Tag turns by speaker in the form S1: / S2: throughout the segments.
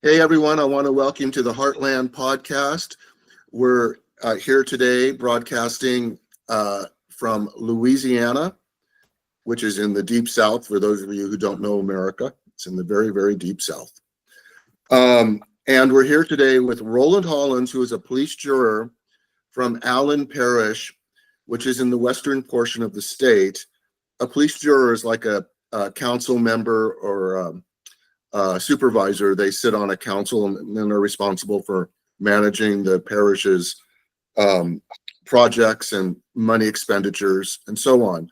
S1: Hey everyone, I want to welcome you to the Heartland podcast. We're here today broadcasting from Louisiana, which is in the deep south. For those of you who don't know America, it's in the very, very deep south. And we're here today with Roland Hollins, who is a police juror from Allen Parish, which is in the western portion of the state. A police juror is like a council member or supervisor. They sit on a council and then are responsible for managing the parish's projects and money expenditures and so on.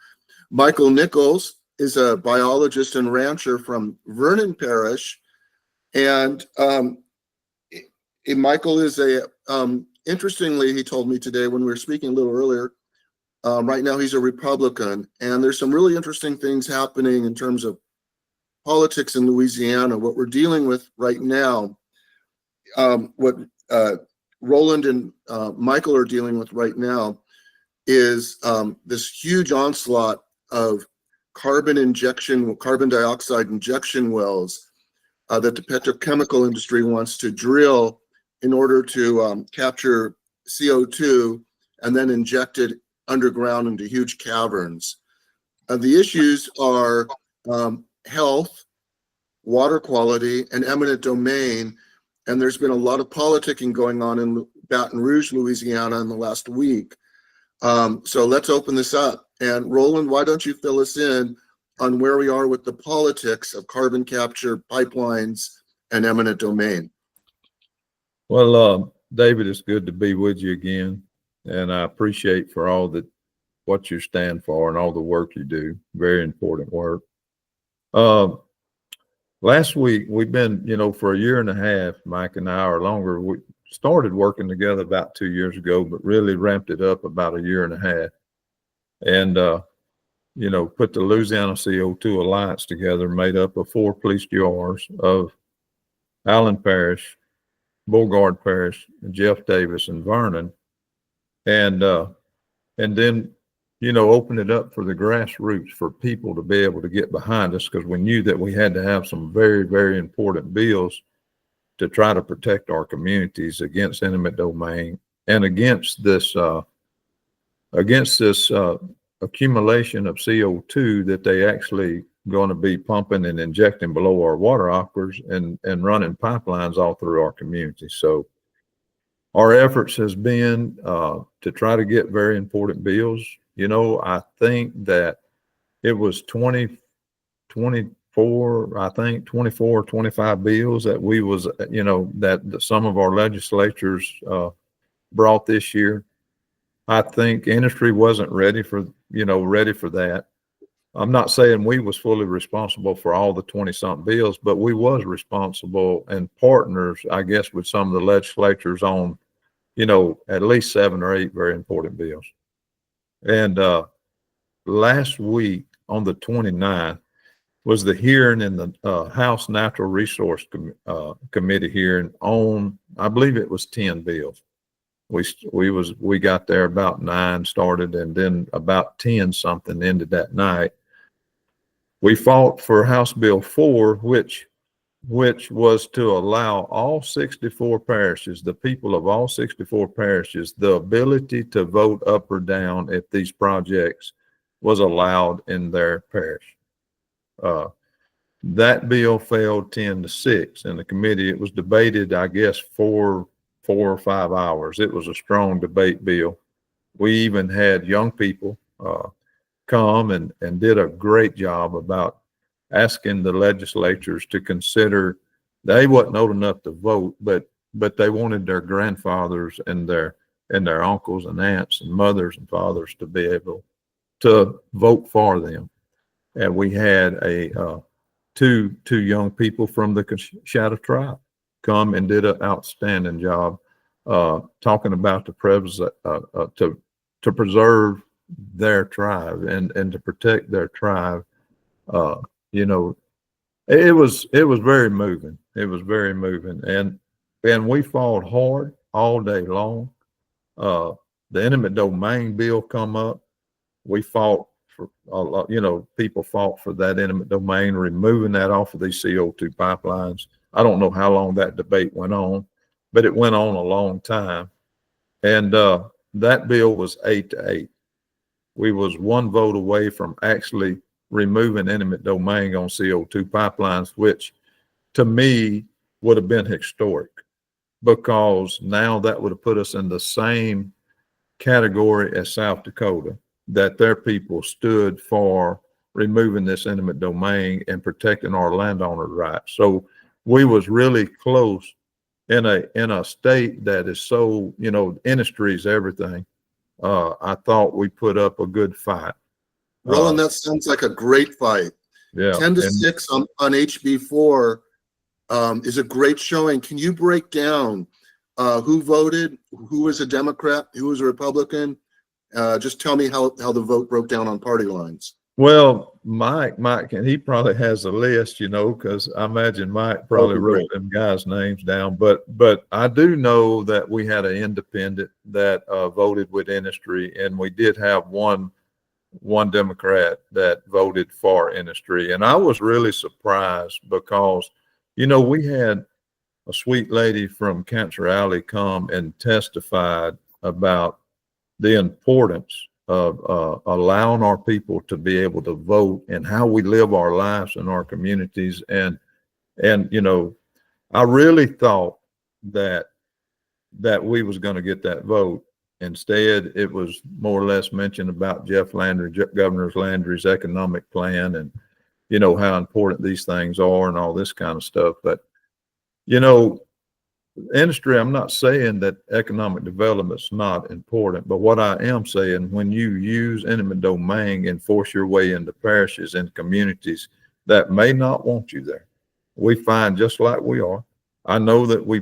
S1: Michael Nichols is a biologist and rancher from Vernon Parish, and Michael is interestingly, he told me today when we were speaking a little earlier, right now he's a Republican, and there's some really interesting things happening in terms of politics in Louisiana. What we're dealing with right now, what Roland and Michael are dealing with right now is this huge onslaught of carbon dioxide injection wells that the petrochemical industry wants to drill in order to capture CO2 and then inject it underground into huge caverns. The issues are health, water quality, and eminent domain. And there's been a lot of politicking going on in Baton Rouge, Louisiana in the last week. So let's open this up. And Roland, why don't you fill us in on where we are with the politics of carbon capture, pipelines, and eminent domain?
S2: Well, David, it's good to be with you again. And I appreciate for all that what you stand for and all the work you do. Very important work. Last week, we've been, for a year and a half, Mike and I, or longer, we started working together about 2 years ago, but really ramped it up about a year and a half. And, put the Louisiana CO2 Alliance together, made up of 4 police jurors of Allen Parish, Beauregard Parish, Jeff Davis, and Vernon. And then open it up for the grassroots, for people to be able to get behind us, because we knew that we had to have some very, very important bills to try to protect our communities against eminent domain and against this accumulation of CO2 that they actually going to be pumping and injecting below our water aquifers and running pipelines all through our community. So our efforts has been to try to get very important bills. I think that it was 24, 25 bills that we was, that some of our legislatures brought this year. I think industry wasn't ready for that. I'm not saying we was fully responsible for all the 20-something bills, but we was responsible and partners, I guess, with some of the legislatures on, at least 7 or 8 very important bills. And last week on the 29th was the hearing in the House Natural Resource Committee hearing on, I believe it was 10 bills. We got there about 9 started, and then about 10 something ended that night. We fought for House Bill 4, which was to allow all 64 parishes, the people of all 64 parishes, the ability to vote up or down if these projects was allowed in their parish. That bill failed 10-6 in the committee. It was debated, I guess, 4 or 5 hours. It was a strong debate bill. We even had young people come and did a great job about asking the legislatures to consider. They wasn't old enough to vote, but they wanted their grandfathers and their uncles and aunts and mothers and fathers to be able to vote for them. And we had two young people from the Shadow tribe come and did an outstanding job talking about to preserve their tribe and to protect their tribe. It was very moving. It was very moving, and we fought hard all day long. The eminent domain bill come up. We fought for a lot. People fought for that eminent domain, removing that off of these CO2 pipelines. I don't know how long that debate went on, but it went on a long time. And that bill was 8-8. We was one vote away from actually removing eminent domain on CO2 pipelines, which to me would have been historic, because now that would have put us in the same category as South Dakota, that their people stood for removing this eminent domain and protecting our landowner rights. So we was really close in a state that is so, industry is everything. I thought we put up a good fight.
S1: Roland, that sounds like a great fight.
S2: Yeah.
S1: 10-6 on HB4 is a great showing. Can you break down who voted, who was a Democrat, who was a Republican? Just tell me how the vote broke down on party lines.
S2: Well, Mike, and he probably has a list, because I imagine Mike probably wrote them guys' names down. But I do know that we had an independent that voted with industry, and we did have one Democrat that voted for industry. And I was really surprised because, we had a sweet lady from Cancer Alley come and testified about the importance of allowing our people to be able to vote and how we live our lives in our communities. And I really thought that we was going to get that vote. Instead, it was more or less mentioned about Jeff Landry, Governor Landry's economic plan, and how important these things are and all this kind of stuff. But industry, I'm not saying that economic development is not important, but what I am saying, when you use eminent domain and force your way into parishes and communities that may not want you there, we find just like we are. I know that we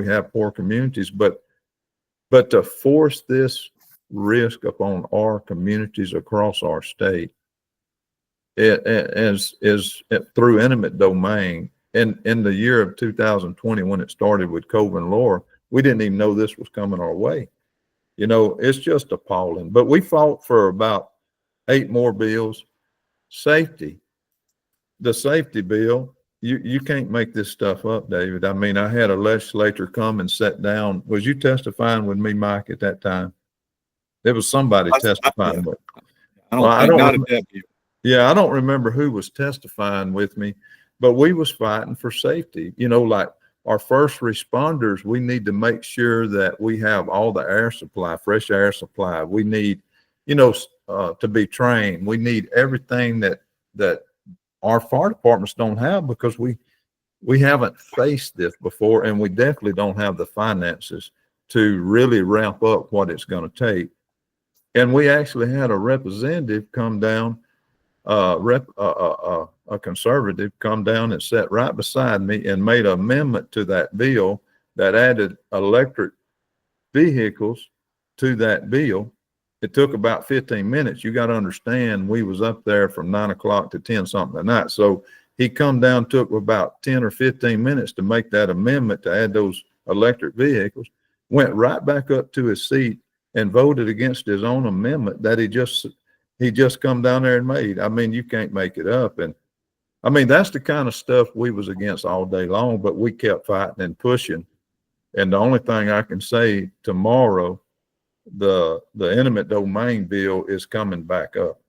S2: have poor communities, but to force this risk upon our communities across our state, it is through eminent domain. In the year of 2020, when it started with Cove and Laura, we didn't even know this was coming our way. It's just appalling. But we fought for about 8 more bills. Safety, the safety bill, you can't make this stuff up, David. I mean, I had a legislator come and sit down. Was you testifying with me, Mike, at that time? There was somebody testifying. I don't remember who was testifying with me. But we was fighting for safety. Like our first responders, we need to make sure that we have all the air supply, fresh air supply. We need, to be trained. We need everything that our fire departments don't have, because we haven't faced this before, and we definitely don't have the finances to really ramp up what it's going to take. And we actually had a representative come down, a conservative come down and sat right beside me and made an amendment to that bill that added electric vehicles to that bill. It took about 15 minutes. You got to understand, we was up there from 9 o'clock to 10 something at night. So he come down, took about 10 or 15 minutes to make that amendment to add those electric vehicles, went right back up to his seat and voted against his own amendment that he just come down there and made. I mean, you can't make it up. And I mean, that's the kind of stuff we was against all day long, but we kept fighting and pushing. And the only thing I can say, tomorrow, the eminent domain bill is coming back up.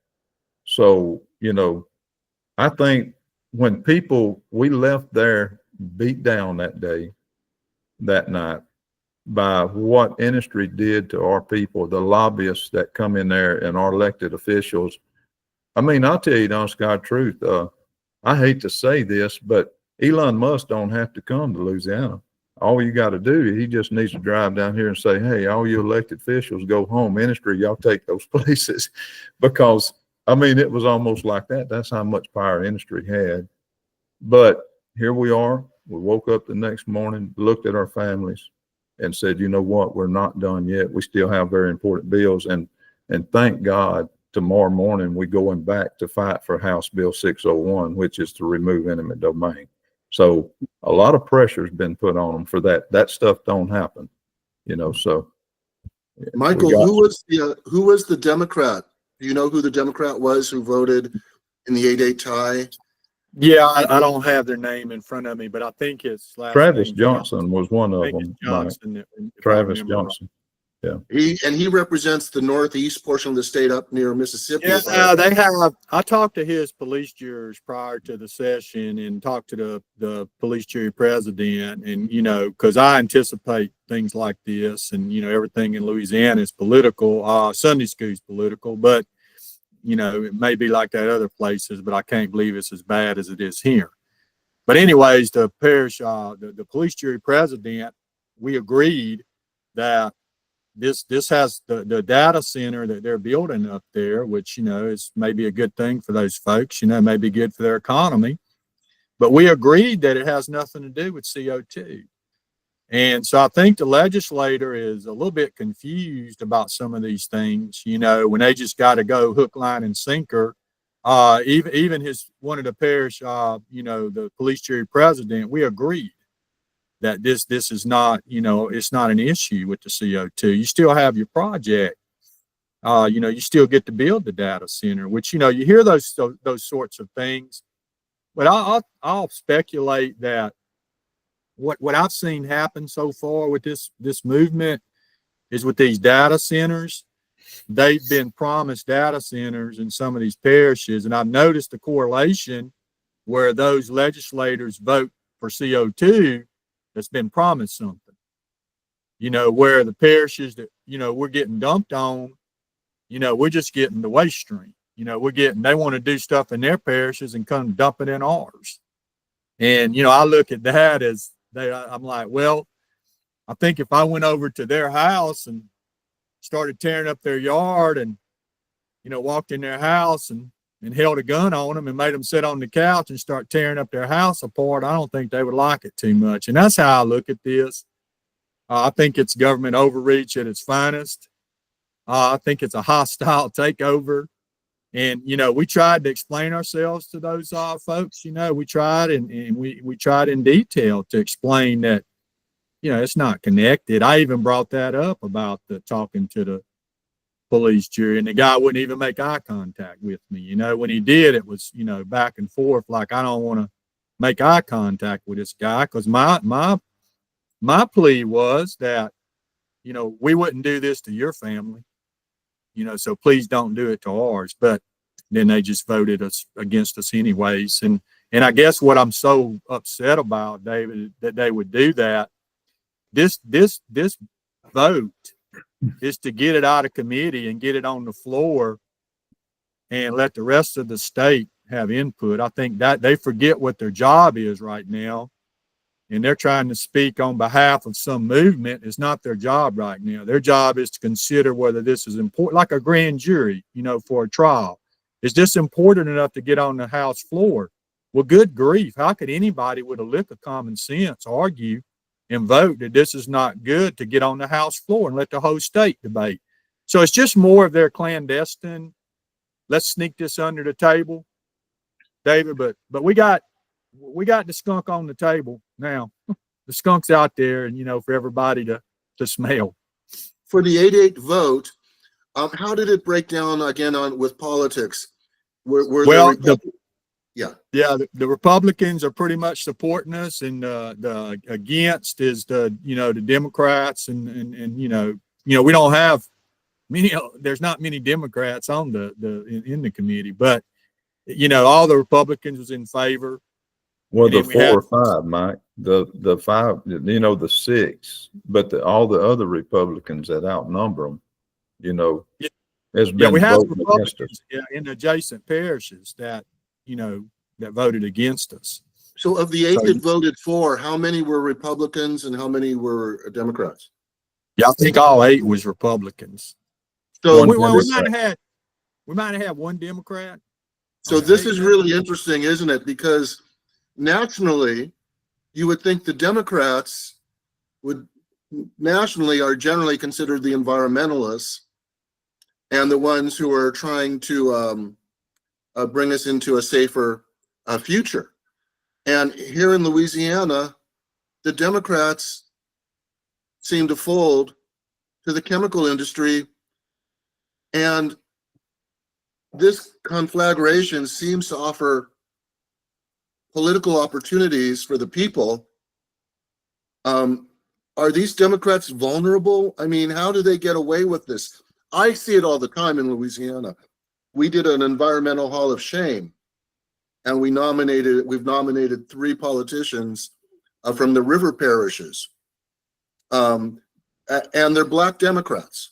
S2: So, I think when we left there beat down that night by what industry did to our people, the lobbyists that come in there and our elected officials. I mean, I'll tell you the honest God truth. I hate to say this, but Elon Musk don't have to come to Louisiana. All you got to do, he just needs to drive down here and say, hey, all you elected officials go home. Industry, y'all take those places. Because, I mean, it was almost like that. That's how much power industry had. But here we are. We woke up the next morning, looked at our families, and said, you know what, we're not done yet. We still have very important bills. And thank God, tomorrow morning, we're going back to fight for House Bill 601, which is to remove eminent domain. So a lot of pressure has been put on them for that. That stuff don't happen, so.
S1: Michael, who was the Democrat? Do you know who the Democrat was who voted in the 8-8 tie?
S3: Yeah, I don't have their name in front of me, but I think his last
S2: Travis
S3: name
S2: Johnson was one
S3: I
S2: of
S3: think it's
S2: them, Mike.
S3: Johnson, if I
S2: Travis
S3: remember right.
S2: Johnson.
S1: He represents the northeast portion of the state up near Mississippi.
S3: Yeah, they have. I talked to his police jurors prior to the session and talked to the police jury president, and because I anticipate things like this, and everything in Louisiana is political. Sunday school's political, but it may be like that other places, but I can't believe it's as bad as it is here. But anyways, the parish, the police jury president, we agreed that this has the data center that they're building up there, which is maybe a good thing for those folks, may be good for their economy, but we agreed that it has nothing to do with CO2. And so I think the legislator is a little bit confused about some of these things, when they just got to go hook, line, and sinker. Even one of the parish, the police jury president, we agreed that this is not, it's not an issue with the CO2. You still have your project. You still get to build the data center, which, you hear those sorts of things. But I'll speculate that what I've seen happen so far with this movement is with these data centers, they've been promised data centers in some of these parishes. And I've noticed the correlation where those legislators vote for CO2 that's been promised something, where the parishes that, we're getting dumped on, we're just getting the waste stream, they want to do stuff in their parishes and come dump it in ours. And, I look at that as I'm like, well, I think if I went over to their house and started tearing up their yard and, walked in their house and held a gun on them and made them sit on the couch and start tearing up their house apart, I don't think they would like it too much. And that's how I look at this. I think it's government overreach at its finest. I think it's a hostile takeover. And, we tried to explain ourselves to those folks, we tried and we tried in detail to explain that, it's not connected. I even brought that up about the talking to the police jury, and the guy wouldn't even make eye contact with me. When he did, it was, back and forth. Like, I don't want to make eye contact with this guy. Cause my plea was that, we wouldn't do this to your family, so please don't do it to ours. But then they just voted us against us anyways. And I guess what I'm so upset about, David, that they would do that, this vote is to get it out of committee and get it on the floor and let the rest of the state have input. I think that they forget what their job is right now, and they're trying to speak on behalf of some movement. It's not their job right now. Their job is to consider whether this is important, like a grand jury, for a trial. Is this important enough to get on the House floor? Well, good grief. How could anybody with a lick of common sense argue and vote that this is not good to get on the House floor and let the whole state debate? So it's just more of their clandestine, let's sneak this under the table, David. But we got the skunk on the table now. The skunk's out there, and for everybody to smell.
S1: For the 8-8 vote, how did it break down again with politics?
S3: The Republicans are pretty much supporting us, and the against is the Democrats, and we don't have many. There's not many Democrats on in the committee, but all the Republicans was in favor.
S2: Well, the 4 or 5, Mike, the 5, the 6, but all the other Republicans that outnumber them, has been
S3: we have
S2: voting against us.
S3: In adjacent parishes that that voted against us.
S1: So of the 8 that voted for, how many were Republicans and how many were Democrats?
S3: Yeah, I think all 8 was Republicans.
S1: So
S3: we might have had one Democrat.
S1: So this is really interesting, isn't it? Because nationally, you would think the Democrats nationally are generally considered the environmentalists and the ones who are trying to bring us into a safer future. And here in Louisiana, the Democrats seem to fold to the chemical industry, and this conflagration seems to offer political opportunities for the people, are these Democrats vulnerable? I mean, how do they get away with this? I see it all the time in Louisiana. We did an environmental hall of shame, and we've nominated 3 politicians from the river parishes, and they're Black Democrats.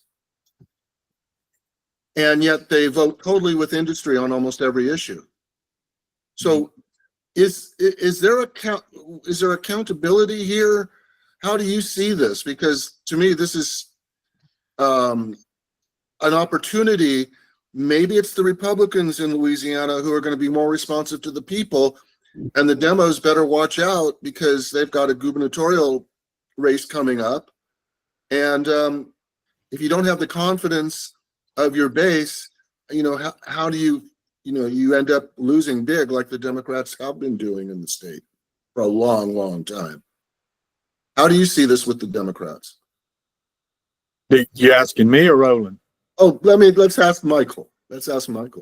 S1: And yet they vote totally with industry on almost every issue. So is there accountability here? How do you see this? Because to me, this is an opportunity. Maybe it's the Republicans in Louisiana who are going to be more responsive to the people, and the demos better watch out because they've got a gubernatorial race coming up. And if you don't have the confidence of your base, how do you end up losing big like the Democrats have been doing in the state for a long, long time. How do you see this with the Democrats?
S3: You asking me or Roland?
S1: Oh, let's ask Michael.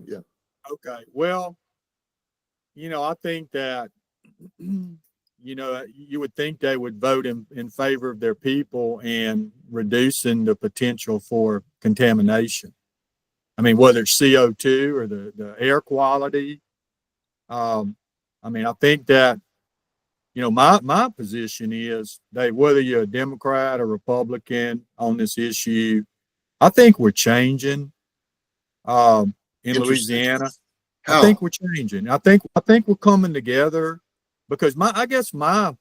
S1: Yeah.
S3: Okay. Well, I think that, you would think they would vote in favor of their people and reducing the potential for contamination. I mean, whether it's CO2 or the air quality. I think that, my position is that whether you're a Democrat or Republican on this issue, I think we're changing in Louisiana.
S1: How?
S3: I think we're changing. I think we're coming together because my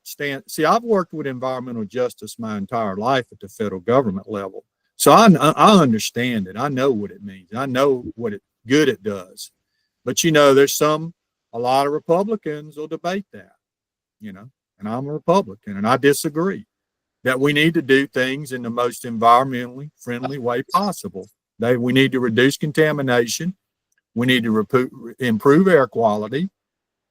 S3: stance, see, I've worked with environmental justice my entire life at the federal government level. So I understand it. I know what it means. I know what good it does. But, there's a lot of Republicans will debate that, and I'm a Republican and I disagree that we need to do things in the most environmentally friendly way possible. We need to reduce contamination. We need to improve air quality.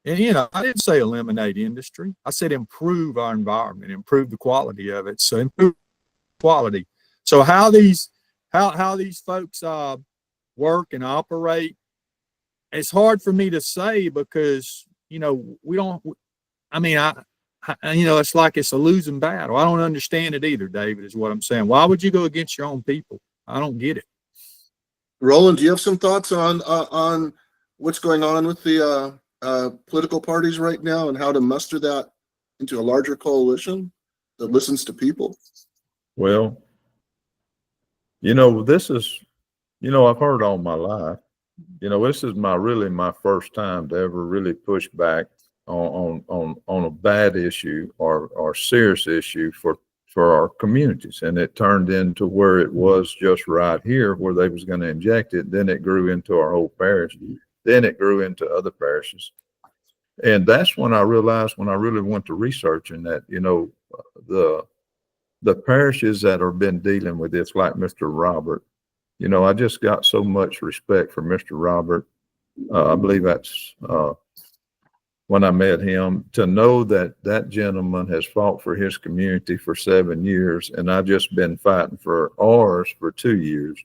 S3: And, I didn't say eliminate industry. I said improve our environment, improve the quality of it. So improve quality. So how these folks work and operate, it's hard for me to say because, we don't, it's like it's a losing battle. I don't understand it either, David, is what I'm saying. Why would you go against your own people? I don't get it.
S1: Roland, do you have some thoughts on what's going on with the political parties right now and how to muster that into a larger coalition that listens to people?
S2: Well, this is, I've heard all my life, this is my first time to ever really push back on a bad issue or serious issue for our communities. And it turned into where it was just right here where they was going to inject it. Then it grew into our whole parish. Then it grew into other parishes. And that's when I realized, when I really went to researching that, the parishes that have been dealing with this, like Mr. Robert, I just got so much respect for Mr. Robert. I believe that's when I met him, to know that gentleman has fought for his community for 7 years, and I've just been fighting for ours for 2 years.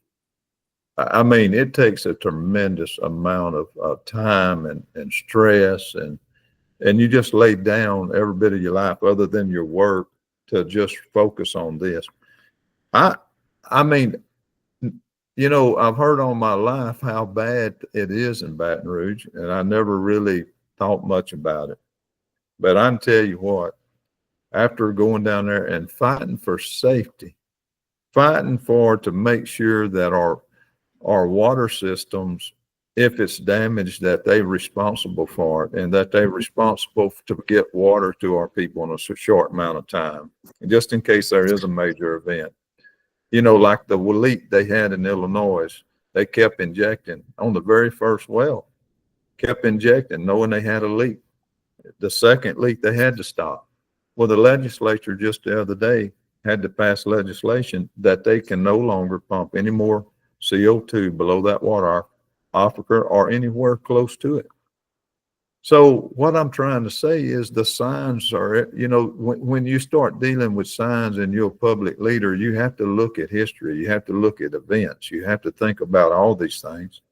S2: I mean, it takes a tremendous amount of time and stress, and you just lay down every bit of your life other than your work to just focus on this. I've heard all my life how bad it is in Baton Rouge, and I never really thought much about it. But I can tell you what, after going down there and fighting for safety, fighting to make sure that our water systems, if it's damaged, that they're responsible for it, and that they're responsible to get water to our people in a short amount of time, just in case there is a major event. Like the leak they had in Illinois, they kept injecting on the very first well, kept injecting, knowing they had a leak. The second leak, they had to stop. Well, the legislature just the other day had to pass legislation that they can no longer pump any more CO2 below that water aquifer or anywhere close to it. So what I'm trying to say is the signs are, when you start dealing with signs and you're a public leader, you have to look at history. You have to look at events. You have to think about all these things.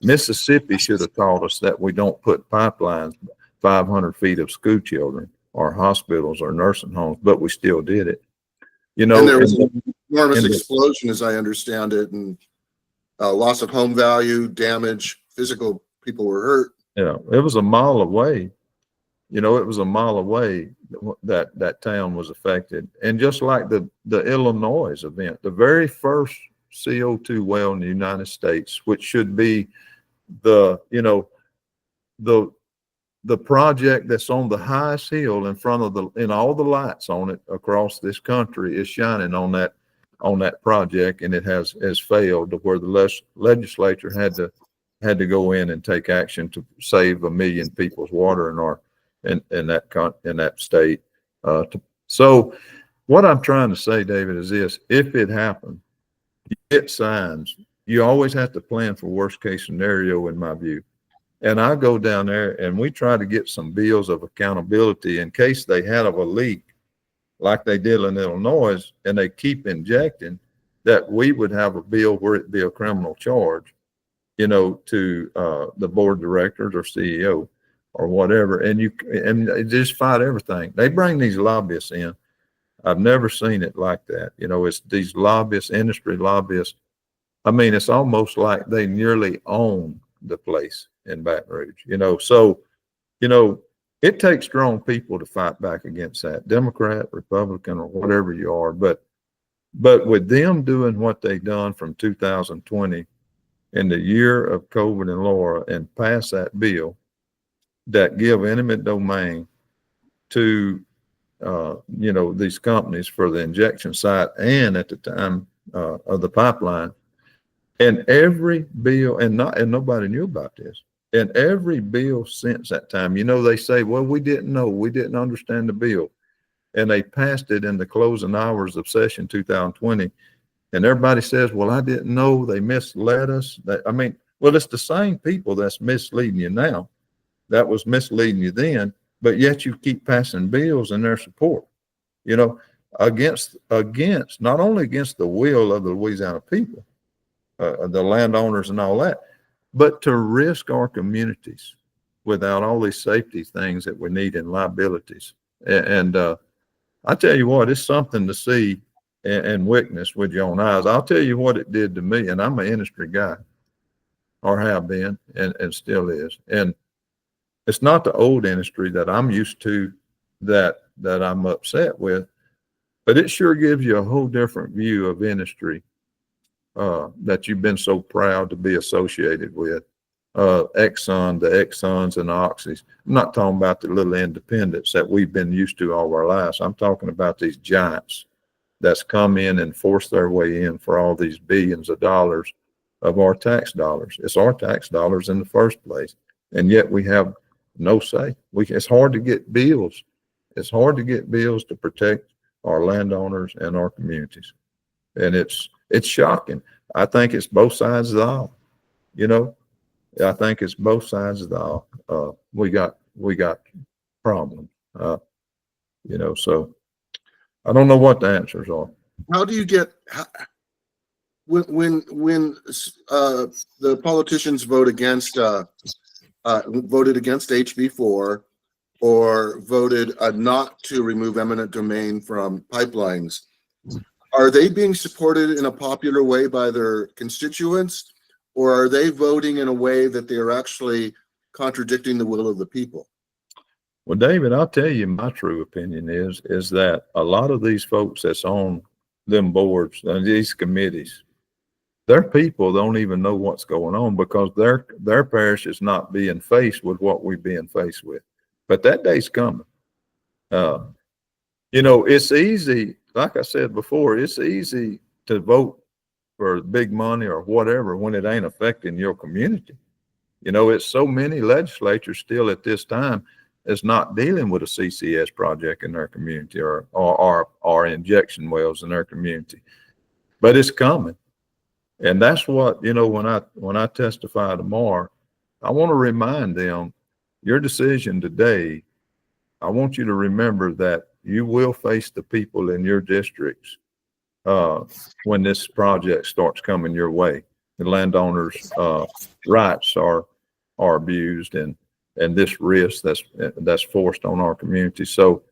S2: Mississippi should have taught us that we don't put pipelines 500 feet of school children or hospitals or nursing homes, but we still did it. You know,
S1: And there was an enormous
S2: and the-
S1: explosion, as I understand it, and loss of home value, damage, physical, people were hurt.
S2: Yeah, it was a mile away. You know, it was a mile away that town was affected. And just like the Illinois event, the very first CO2 well in the United States, which should be the, you know, the project that's on the highest hill in front of and all the lights on it across this country is shining on that project, and it has failed to where the legislature had to go in and take action to save 1 million people's water in that state. So what I'm trying to say, David, is this: if it happened, you get signs. You always have to plan for worst case scenario, in my view. And I go down there and we try to get some bills of accountability in case they had a leak like they did in Illinois, and they keep injecting, that we would have a bill where it'd be a criminal charge, you know, to the board of directors or CEO or whatever. And they just fight everything. They bring these lobbyists in. I've never seen it like that. You know, it's these lobbyists, industry lobbyists. I mean, it's almost like they nearly own the place in Baton Rouge, you know. So, you know, it takes strong people to fight back against that, Democrat, Republican, or whatever you are. But with them doing what they done from 2020 in the year of COVID and Laura, and pass that bill that give eminent domain to, you know, these companies for the injection site and at the time of the pipeline. And every bill, and nobody knew about this. And every bill since that time, you know, they say, well, we didn't know, we didn't understand the bill. And they passed it in the closing hours of session 2020. And everybody says, well, I didn't know, they misled us. I mean, well, it's the same people that's misleading you now that was misleading you then, but yet you keep passing bills in their support, you know, against not only against the will of the Louisiana people, the landowners and all that, but to risk our communities without all these safety things that we need and liabilities. And I tell you what, it's something to see and witness with your own eyes. I'll tell you what it did to me, and I'm an industry guy, or have been, and still is. And it's not the old industry that I'm used to that I'm upset with, but it sure gives you a whole different view of industry that you've been so proud to be associated with. The Exxons and the Oxys. I'm not talking about the little independents that we've been used to all our lives. I'm talking about these giants that's come in and forced their way in for all these billions of dollars of our tax dollars. It's our tax dollars in the first place. And yet we have no say. It's hard to get bills. It's hard to get bills to protect our landowners and our communities. And it's shocking. I think it's both sides of the aisle, you know. I think it's both sides of the aisle. We got problems, you know, so I don't know what the answers are.
S1: How do you get, when the politicians voted against HB4 or voted not to remove eminent domain from pipelines, are they being supported in a popular way by their constituents, or are they voting in a way that they are actually contradicting the will of the people?
S2: Well, David, I'll tell you my true opinion is that a lot of these folks that's on them boards and these committees, their people don't even know what's going on because their parish is not being faced with what we're being faced with. But that day's coming. You know, it's easy, like I said before, it's easy to vote for big money or whatever when it ain't affecting your community. You know, it's so many legislatures still at this time is not dealing with a CCS project in their community or injection wells in their community, but it's coming. And that's what, you know, when I testify tomorrow, I want to remind them, your decision today, I want you to remember that you will face the people in your districts when this project starts coming your way. The landowners' rights are abused, and this risk that's forced on our community. So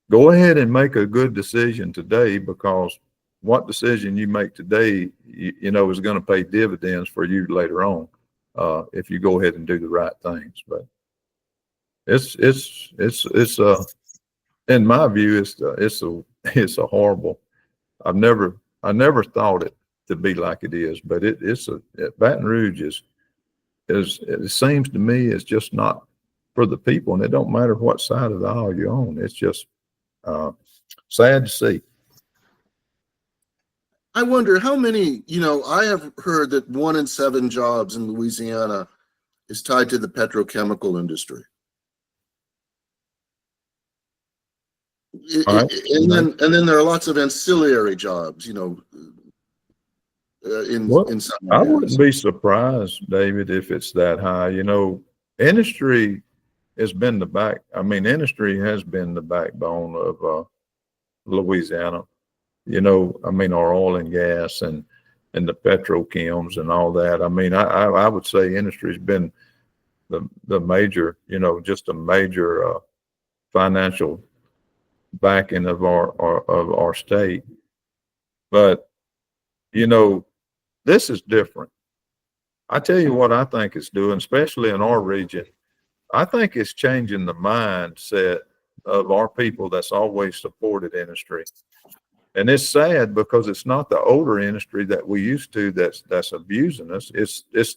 S2: go ahead and make a good decision today, because what decision you make today, you know, is going to pay dividends for you later on, if you go ahead and do the right things. But it's in my view, it's a horrible. I never thought it to be like it is, but Baton Rouge is it seems to me it's just not for the people, and it don't matter what side of the aisle you're on. It's just sad to see.
S1: I wonder how many, you know, I have heard that 1 in 7 jobs in Louisiana is tied to the petrochemical industry.
S2: Right.
S1: And then there are lots of ancillary jobs, you know, in some
S2: I
S1: areas.
S2: wouldn't be surprised, David, if it's that high. You know, industry has been industry has been the backbone of Louisiana. You know, I mean, our oil and gas and the petrochems and all that. I mean, I would say industry's been the major, you know, just a major financial backing of our state. But, you know, this is different. I tell you what I think it's doing, especially in our region. I think it's changing the mindset of our people that's always supported industry. And it's sad because it's not the older industry that we used to that's abusing us. It's the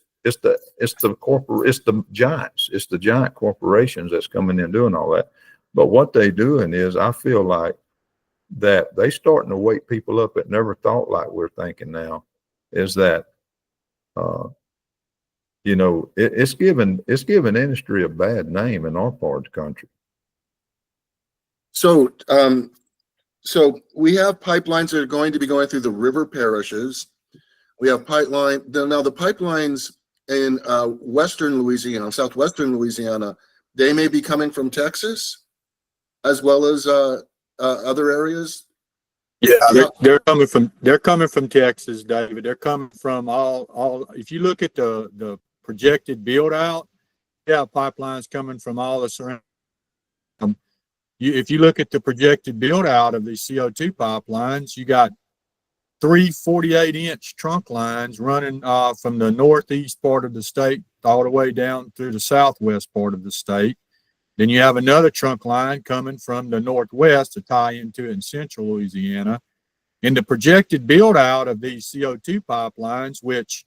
S2: giants. It's the giant corporations that's coming in doing all that. But what they doing is, I feel like that they starting to wake people up that never thought like we're thinking now. Is that you know, it's given industry a bad name in our part of the country.
S1: So so we have pipelines that are going to be going through the river parishes. We have now the pipelines in western Louisiana, southwestern Louisiana, they may be coming from Texas as well as other areas.
S3: Yeah, they're coming from Texas, David. They're coming from all. If you look at the projected build out, yeah, pipelines coming from all the surrounding. If you look at the projected build out of these CO2 pipelines, you got 3 48-inch trunk lines running from the northeast part of the state all the way down through the southwest part of the state. Then you have another trunk line coming from the northwest to tie into it in central Louisiana. And the projected build out of these CO2 pipelines, which,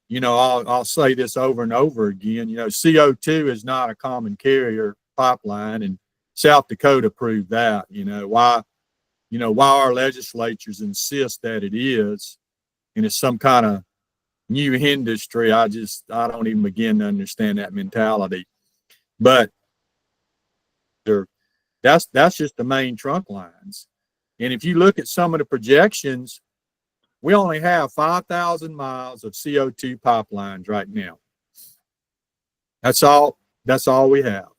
S3: you know, I'll say this over and over again, you know, CO2 is not a common carrier pipeline, and South Dakota proved that. You know, why our legislatures insist that it is, and it's some kind of new industry. I don't even begin to understand that mentality. But that's just the main trunk lines. And if you look at some of the projections, we only have 5,000 miles of CO2 pipelines right now. That's all we have.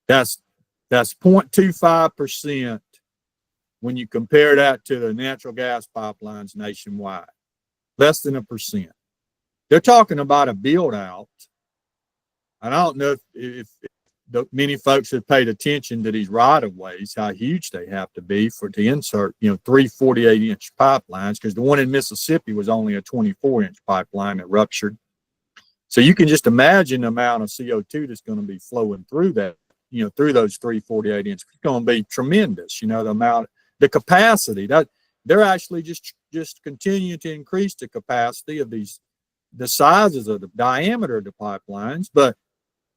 S3: That's 0.25% when you compare that to the natural gas pipelines nationwide. Less than 1%. They're talking about a build out. And I don't know if many folks have paid attention to these right of ways, how huge they have to be to insert, you know, 3 48-inch pipelines, because the one in Mississippi was only a 24-inch pipeline that ruptured. So you can just imagine the amount of CO2 that's going to be flowing through that, you know, through those 3 48-inch. It's going to be tremendous. You know, the capacity that they're actually just continuing to increase the capacity of the sizes of the diameter of the pipelines, but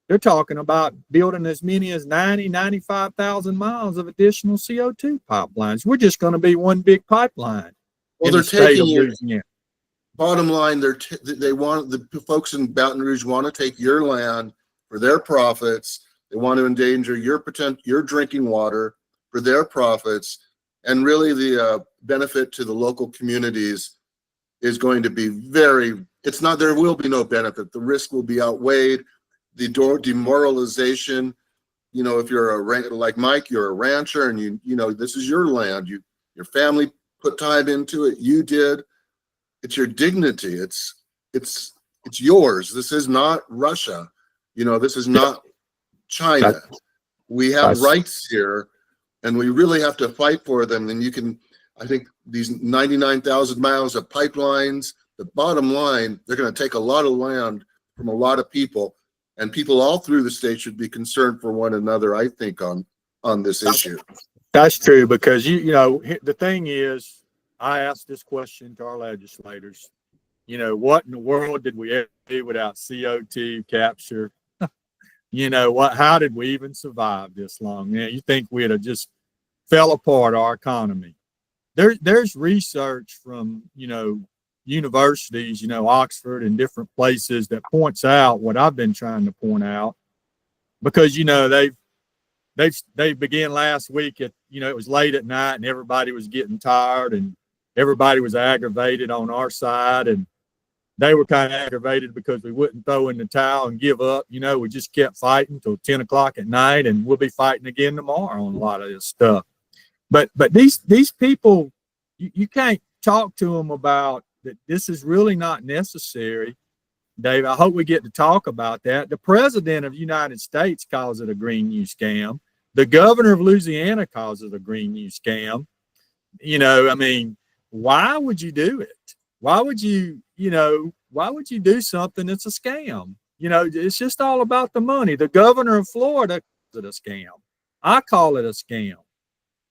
S3: they're talking about building as many as 95,000 miles of additional CO2 pipelines. We're just going to be one big pipeline.
S1: Well, they're taking your bottom line. They want the folks in Baton Rouge want to take your land for their profits. They want to endanger your drinking water for their profits. And really the benefit to the local communities is going to be there will be no benefit. The risk will be outweighed. The demoralization, you know, if you're like Mike, you're a rancher and you know, this is your land. Your family put time into it. You did. It's your dignity. It's yours. This is not Russia. You know, this is not China. We have rights here, and we really have to fight for them. And you can, I think these 99,000 miles of pipelines, the bottom line, they're going to take a lot of land from a lot of people, and people all through the state should be concerned for one another, I think, on this issue.
S3: That's true, because you know, the thing is, I asked this question to our legislators, you know, what in the world did we ever do without CO2 capture? You know, how did we even survive this long? You know, you think we'd have just fell apart, our economy. There's research from, you know, universities, you know, Oxford and different places that points out what I've been trying to point out, because, you know, they began last week at, you know, it was late at night and everybody was getting tired and everybody was aggravated on our side, and they were kind of aggravated because we wouldn't throw in the towel and give up. You know, we just kept fighting till 10 o'clock at night, and we'll be fighting again tomorrow on a lot of this stuff. But these people, you can't talk to them about that. This is really not necessary, Dave. I hope we get to talk about that. The president of the United States calls it a green new scam. The governor of Louisiana calls it a green new scam. You know, I mean, why would you do it? Why would you, you know, why would you do something that's a scam? You know, it's just all about the money. The governor of Florida calls it a scam. I call it a scam.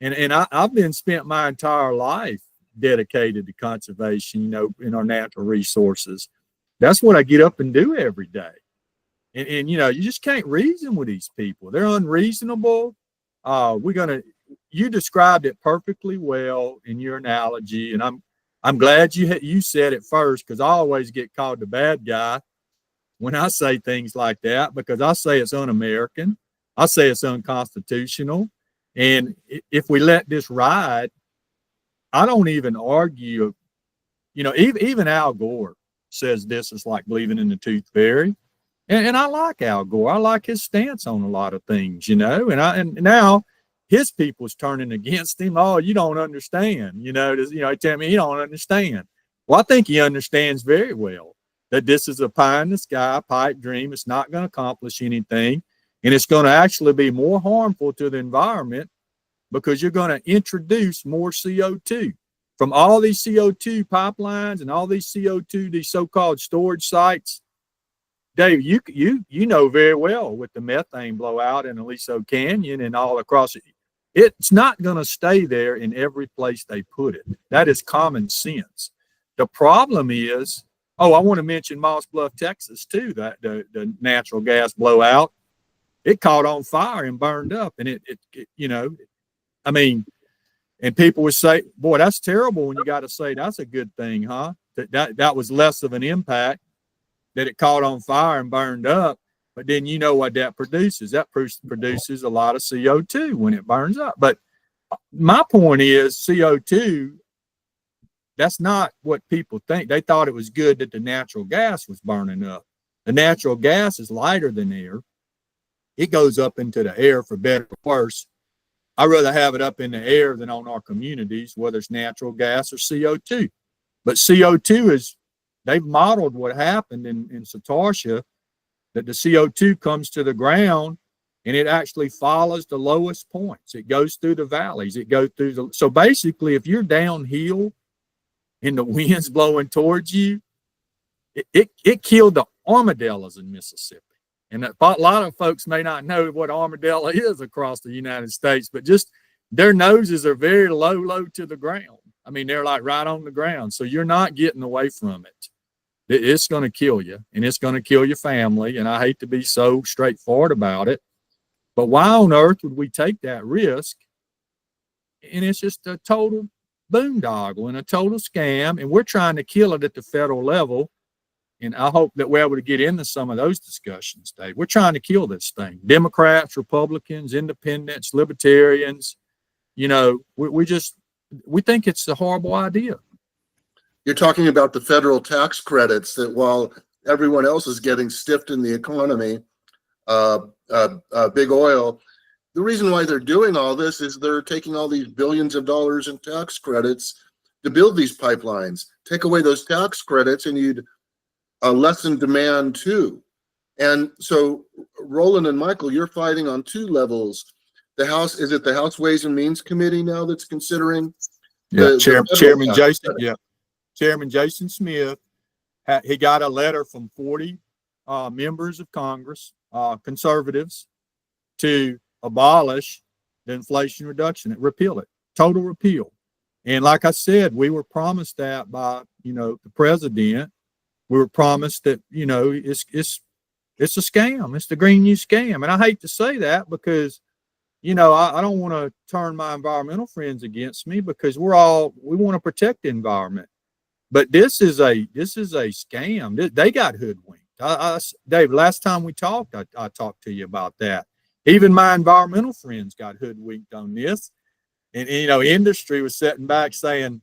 S3: And I've been spent my entire life dedicated to conservation, you know, in our natural resources. That's what I get up and do every day. And you know, you just can't reason with these people. They're unreasonable. You described it perfectly well in your analogy. And I'm glad you said it first, because I always get called the bad guy when I say things like that, because I say it's un-American. I say it's unconstitutional. And if we let this ride, I don't even argue. You know, even Al Gore says this is like believing in the tooth fairy. And I like Al Gore. I like his stance on a lot of things, you know, and now his people's turning against him. Oh, you don't understand. You know, they tell me he don't understand. Well, I think he understands very well that this is a pie in the sky pipe dream. It's not going to accomplish anything. And it's going to actually be more harmful to the environment, because you're going to introduce more CO2 from all these CO2 pipelines and all these CO2, these so-called storage sites. Dave, you know very well with the methane blowout in Aliso Canyon and all across it. It's not going to stay there in every place they put it. That is common sense. The problem is, I want to mention Moss Bluff, Texas, too, that the natural gas blowout. It caught on fire and burned up. And it you know, I mean, and people would say, boy, that's terrible, when you got to say that's a good thing, huh? That was less of an impact, that it caught on fire and burned up. But then you know what that produces. That produces a lot of CO2 when it burns up. But my point is, CO2, that's not what people think. They thought it was good that the natural gas was burning up. The natural gas is lighter than air. It goes up into the air for better or worse. I'd rather have it up in the air than on our communities, whether it's natural gas or CO2. But CO2 they've modeled what happened in Satarsha, that the CO2 comes to the ground and it actually follows the lowest points. It goes through the valleys. It goes through so basically, if you're downhill and the wind's blowing towards you, it killed the armadillos in Mississippi. And a lot of folks may not know what armadillo is across the United States, but just their noses are very low to the ground. I mean, they're like right on the ground. So you're not getting away from it. It's going to kill you, and it's going to kill your family. And I hate to be so straightforward about it, but why on earth would we take that risk? And it's just a total boondoggle and a total scam. And we're trying to kill it at the federal level. And I hope that we're able to get into some of those discussions, Dave. We're trying to kill this thing. Democrats, Republicans, independents, libertarians, you know, we think it's a horrible idea.
S1: You're talking about the federal tax credits, that while everyone else is getting stiffed in the economy, big oil, the reason why they're doing all this is they're taking all these billions of dollars in tax credits to build these pipelines. Take away those tax credits and you'd lessen demand too. And so, Roland and Michael, you're fighting on two levels. The House, is it the House Ways and Means Committee now that's considering?
S3: Chairman Jason, Chairman Jason Smith, he got a letter from 40 members of Congress, conservatives, to abolish the Inflation Reduction, repeal it, total repeal. And like I said, we were promised that by, the president. We were promised that, it's a scam. It's the Green New Scam. And I hate to say that because, I don't want to turn my environmental friends against me because we want to protect the environment. But this is a scam. They got hoodwinked. Dave, last time we talked, I talked to you about that. Even my environmental friends got hoodwinked on this. And industry was sitting back saying,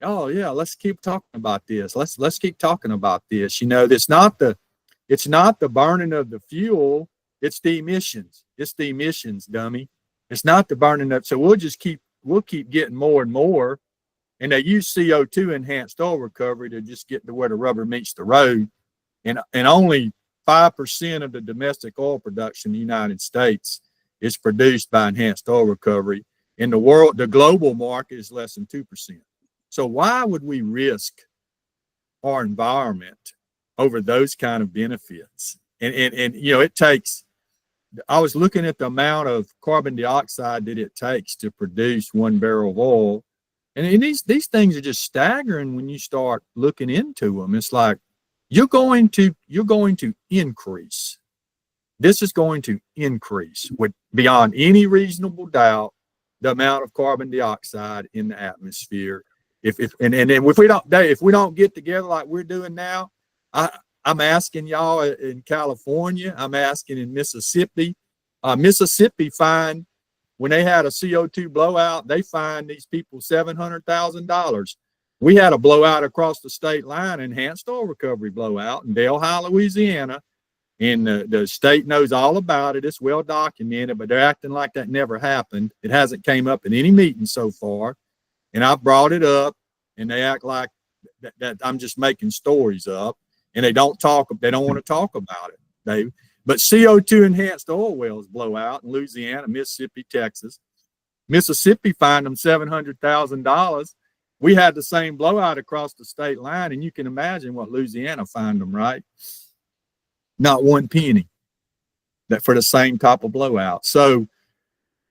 S3: oh yeah, let's keep talking about this. Let's keep talking about this. It's not the burning of the fuel, it's the emissions. It's the emissions, dummy. It's not the burning up. So we'll keep getting more and more. And they use CO2 enhanced oil recovery to just get to where the rubber meets the road. And only 5% of the domestic oil production in the United States is produced by enhanced oil recovery. In the global market is less than 2%. So why would we risk our environment over those kind of benefits? And it takes, I was looking at the amount of carbon dioxide that it takes to produce 1 barrel of oil. And these things are just staggering when you start looking into them. It's like, you're going to increase. This is going to increase with beyond any reasonable doubt the amount of carbon dioxide in the atmosphere. If we don't get together like we're doing now, I'm asking y'all in California, I'm asking in Mississippi. Mississippi fined, when they had a CO2 blowout, they fined these people $700,000. We had a blowout across the state line, enhanced oil recovery blowout in Delhi, Louisiana. And the state knows all about it. It's well documented, but they're acting like that never happened. It hasn't came up in any meeting so far. And I brought it up, and they act like that I'm just making stories up, and they don't want to talk about it. But CO2 enhanced oil wells blow out in Louisiana, Mississippi, Texas. Mississippi fined them $700,000. We had the same blowout across the state line, and you can imagine what Louisiana fined them, right? Not one penny that for the same type of blowout. So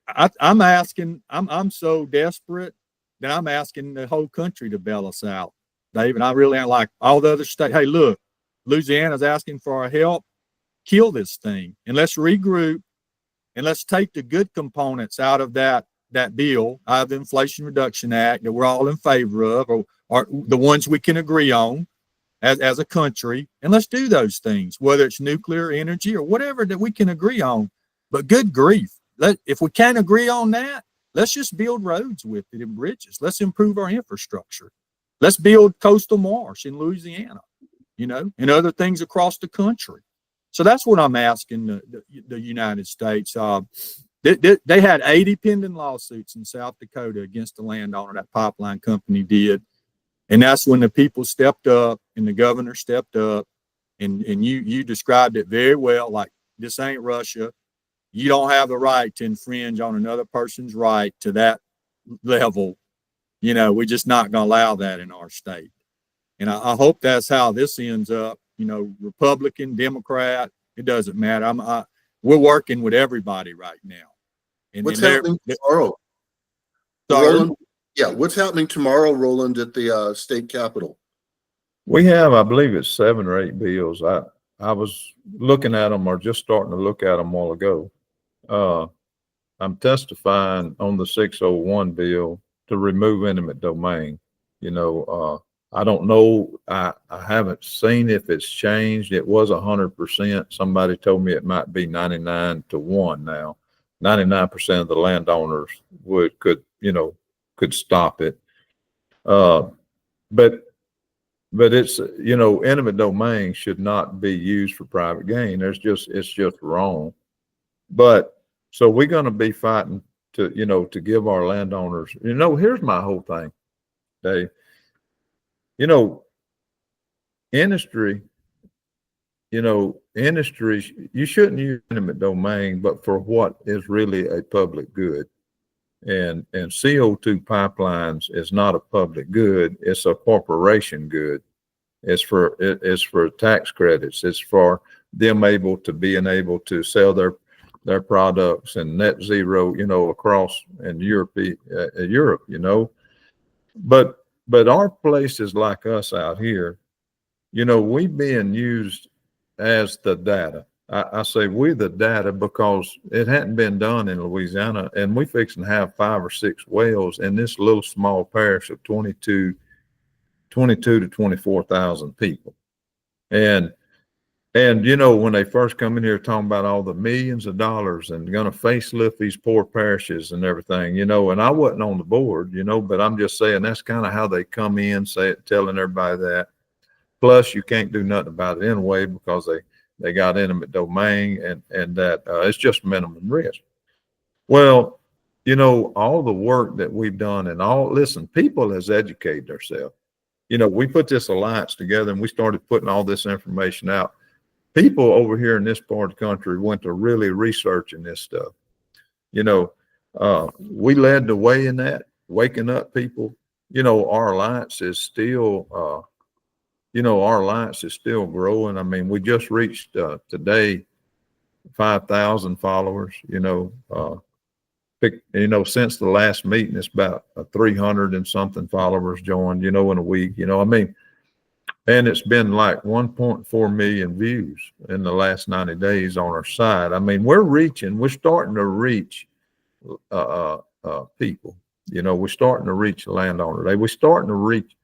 S3: I'm asking, I'm so desperate that I'm asking the whole country to bail us out, Dave. And I really am like all the other states. Hey, look, Louisiana's asking for our help. Kill this thing and let's regroup and let's take the good components out of that bill, out of the Inflation Reduction Act that we're all in favor of, or the ones we can agree on as a country, and let's do those things, whether it's nuclear energy or whatever that we can agree on. But good grief, if we can't agree on that, let's just build roads with it and bridges. Let's improve our infrastructure. Let's build coastal marsh in Louisiana, and other things across the country. So that's what I'm asking the United States. They had 80 pending lawsuits in South Dakota against the landowner. That pipeline company did. And that's when the people stepped up and the governor stepped up. And you described it very well, like this ain't Russia. You don't have the right to infringe on another person's right to that level. We're just not going to allow that in our state. And I hope that's how this ends up. Republican, Democrat, it doesn't matter. We're working with everybody right now.
S1: What's happening tomorrow? Roland, what's happening tomorrow, Roland, at the state capitol?
S2: We have, I believe it's 7 or 8 bills. I was looking at them or just starting to look at them a while ago. I'm testifying on the 601 bill to remove eminent domain. I don't know. I haven't seen if it's changed. It was 100%. Somebody told me it might be 99-1 now. 99% of the landowners could stop it. But it's, eminent domain should not be used for private gain. It's just wrong. But so we're going to be fighting to give our landowners, here's my whole thing, Dave. Industry, industry, you shouldn't use eminent domain, but for what is really a public good. And CO2 pipelines is not a public good. It's a corporation good. It's for tax credits. It's for them able to sell their products and net zero, across in Europe, But our places like us out here, we being used as the data. I say we the data because it hadn't been done in Louisiana, and we fixing to have 5 or 6 wells in this little small parish of 22 to 24,000 people. And when they first come in here talking about all the millions of dollars and going to facelift these poor parishes and everything, and I wasn't on the board, but I'm just saying that's kind of how they come in, telling everybody that. Plus, you can't do nothing about it anyway because they got eminent domain and that it's just minimum risk. Well, all the work that we've done listen, people has educated themselves. We put this alliance together and we started putting all this information out. People over here in this part of the country went to really researching this stuff. We led the way in that, waking up people. Our alliance is still, growing. I mean, we just reached today 5,000 followers. Since the last meeting, it's about 300 and something followers joined. In a week. And it's been like 1.4 million views in the last 90 days on our site. I mean, we're starting to reach people. We're starting to reach landowners. We're starting to reach,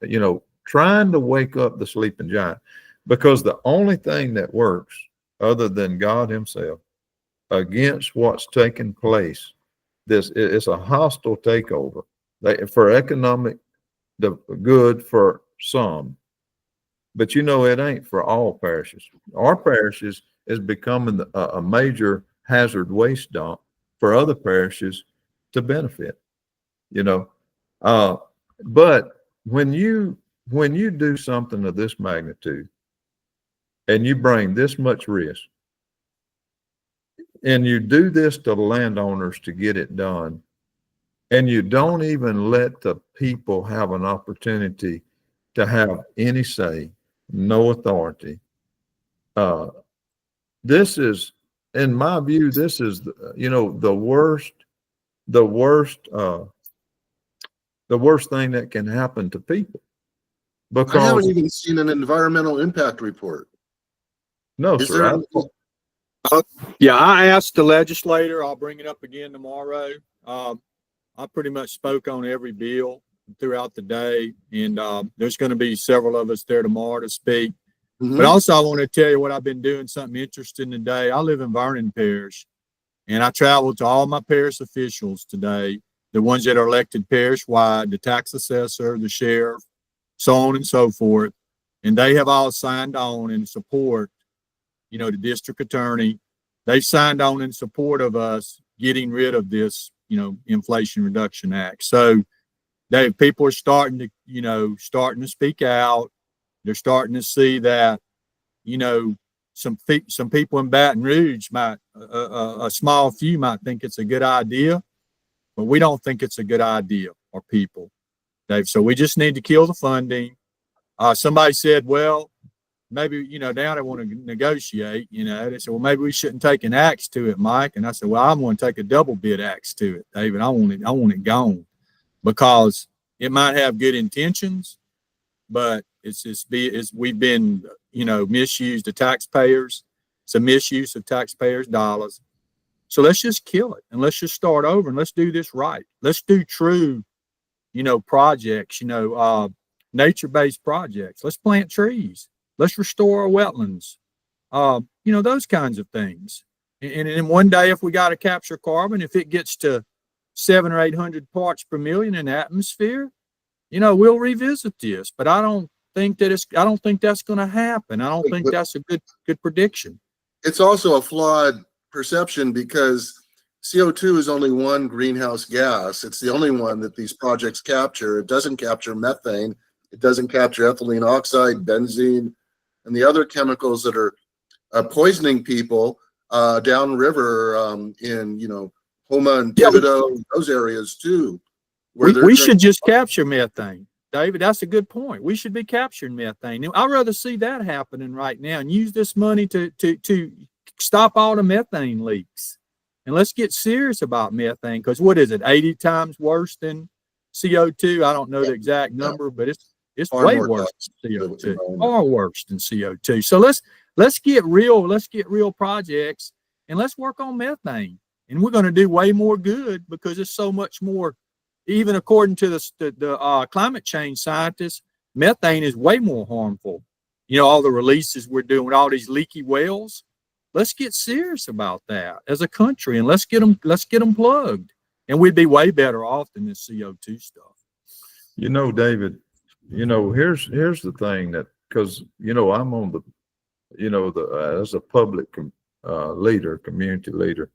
S2: trying to wake up the sleeping giant, because the only thing that works other than God himself against what's taking place, this is a hostile takeover for economic good for some. But it ain't for all parishes. Our parishes is becoming a major hazard waste dump for other parishes to benefit. But when you do something of this magnitude and you bring this much risk and you do this to landowners to get it done, and you don't even let the people have an opportunity to have any say, no authority. This is, in my view, this is, the worst thing that can happen to people. Because
S1: I haven't even seen an environmental impact report.
S2: No,
S1: Is
S2: sir.
S3: Yeah, I asked the legislator. I'll bring it up again tomorrow. I pretty much spoke on every bill throughout the day, and there's going to be several of us there tomorrow to speak.
S1: Mm-hmm.
S3: But also, I want to tell you what I've been doing, something interesting today. I live in Vernon Parish, and I traveled to all my parish officials today, the ones that are elected parish-wide, the tax assessor, the sheriff, so on and so forth. And they have all signed on in support, the district attorney. They've signed on in support of us getting rid of this, Inflation Reduction Act. So people are starting to speak out. They're starting to see that, some people in Baton Rouge might, a small few might think it's a good idea, but we don't think it's a good idea, our people, Dave. So we just need to kill the funding. Somebody said, well, maybe, now they want to negotiate, they said, well, maybe we shouldn't take an axe to it, Mike. And I said, well, I'm going to take a double bit axe to it, David. I want it gone, because it might have good intentions, but we've been, misused to taxpayers. It's a misuse of taxpayers' dollars. So let's just kill it and let's just start over and let's do this right. Let's do true, projects, nature-based projects. Let's plant trees. Let's restore our wetlands. Those kinds of things. And one day, if we got to capture carbon, if it gets to 700 or 800 parts per million in the atmosphere, we'll revisit this. But I don't think that's going to happen. I don't think that's a good prediction.
S1: It's also a flawed perception, because CO2 is only one greenhouse gas. It's the only one that these projects capture. It doesn't capture methane. It doesn't capture ethylene oxide, benzene, and the other chemicals that are poisoning people downriver in, Homa and
S3: Yeah,
S1: Thibodeau, those areas too.
S3: We should just capture methane, David. That's a good point. We should be capturing methane. I'd rather see that happening right now and use this money to stop all the methane leaks. And let's get serious about methane, because what is it, 80 times worse than CO2? I don't know the exact number, but it's way worse than CO2, far worse than CO2. So let's get real projects, and let's work on methane. And we're going to do way more good, because it's so much more. Even according to the climate change scientists, methane is way more harmful. All the releases we're doing with all these leaky wells. Let's get serious about that as a country, and let's get them plugged, and we'd be way better off than this CO2 stuff.
S2: David, here's the thing, that because I'm on the as a public leader, community leader,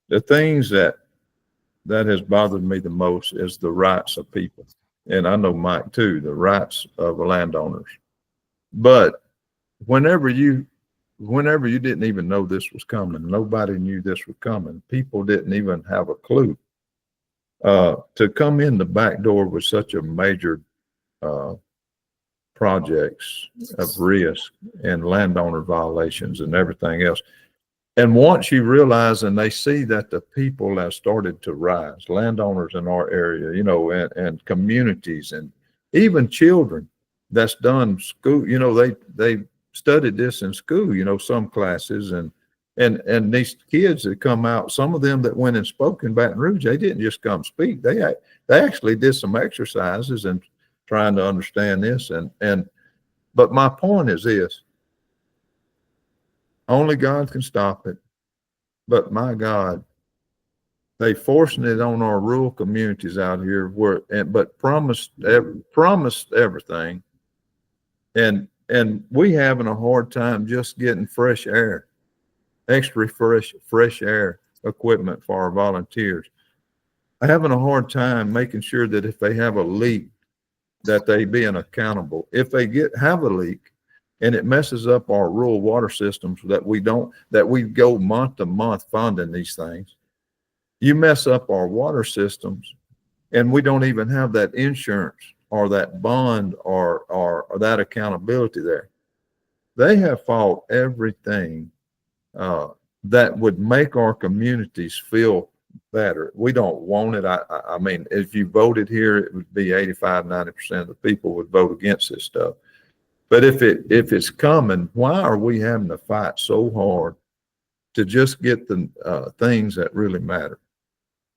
S2: the things that has bothered me the most is the rights of people, and I know Mike too, the rights of landowners. But whenever you didn't even know this was coming, nobody knew this was coming, people didn't even have a clue, to come in the back door with such a major projects of risk and landowner violations and everything else. And once you realize and they see that the people have started to rise, landowners in our area, and communities, and even children that's done school, they studied this in school, some classes, and these kids that come out, some of them that went and spoke in Baton Rouge, they didn't just come speak. They actually did some exercises and trying to understand this. But my point is this: only God can stop it. But my God, they forcing it on our rural communities out here, but promised everything, and we having a hard time just getting fresh air, extra fresh air equipment for our volunteers. Having a hard time making sure that if they have a leak, that they being accountable. If they have a leak and it messes up our rural water systems, that we go month to month funding these things, you mess up our water systems, and we don't even have that insurance or that bond or that accountability there. They have fought everything that would make our communities feel better. We don't want it. I mean, if you voted here, it would be 85-90% of the people would vote against this stuff. But if it's coming, why are we having to fight so hard to just get the things that really matter?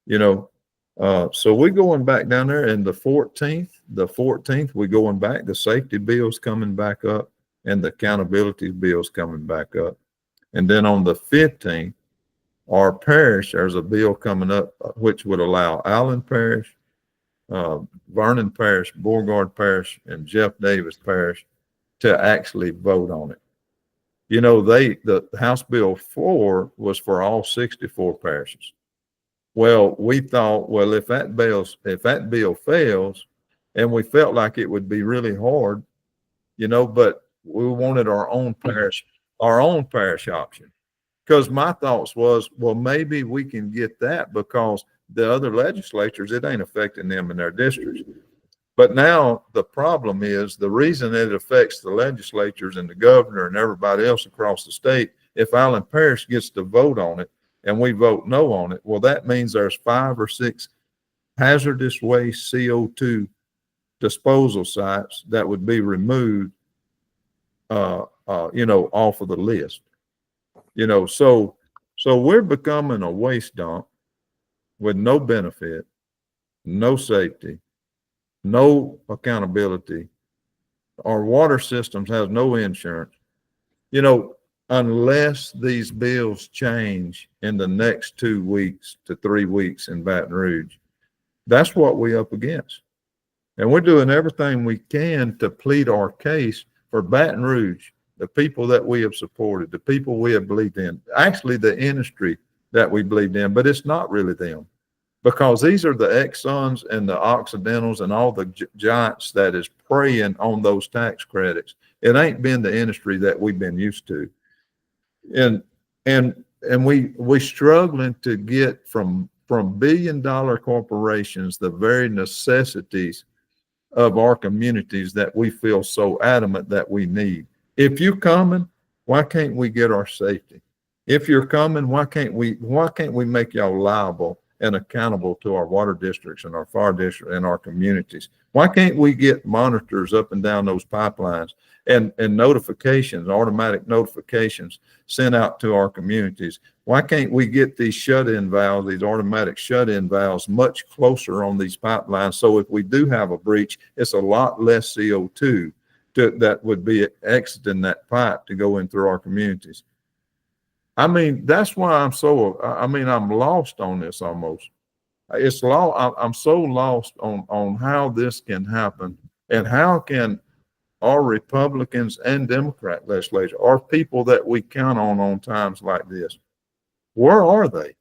S2: So we're going back down there, and the 14th, we're going back. The safety bill's coming back up, and the accountability bill's coming back up. And then on the 15th, our parish, there's a bill coming up which would allow Allen Parish, Vernon Parish, Beauregard Parish, and Jeff Davis Parish to actually vote on it. The House Bill 4 was for all 64 parishes. Well, we thought, well, if that bill fails, and we felt like it would be really hard, but we wanted our own parish option. Because my thoughts was, well, maybe we can get that, because the other legislatures, it ain't affecting them in their districts. But now the problem is, the reason it affects the legislatures and the governor and everybody else across the state, if Allen Parish gets to vote on it and we vote no on it, well, that means there's 5 or 6 hazardous waste CO2 disposal sites that would be removed, off of the list. So we're becoming a waste dump with no benefit, no safety, no accountability. Our water systems has no insurance. Unless these bills change in the next 2 weeks to 3 weeks in Baton Rouge, that's what we're up against. And we're doing everything we can to plead our case for Baton Rouge, the people that we have supported, the people we have believed in, actually the industry that we believed in, but it's not really them, because these are the Exxons and the Occidentals and all the giants that is preying on those tax credits. It ain't been the industry that we've been used to. and we struggling to get from billion-dollar corporations the very necessities of our communities that we feel so adamant that we need. If you're coming, why can't we get our safety? If you're coming, why can't we make y'all liable and accountable to our water districts and our fire district and our communities? Why can't we get monitors up and down those pipelines and notifications, automatic notifications sent out to our communities? Why can't we get these shut-in valves, these automatic shut-in valves, much closer on these pipelines? So if we do have a breach, it's a lot less CO2 that would be exiting that pipe to go in through our communities. I mean, that's why I'm lost on this almost. I'm so lost on how this can happen, and how can our Republicans and Democrat legislators, our people that we count on times like this, where are they?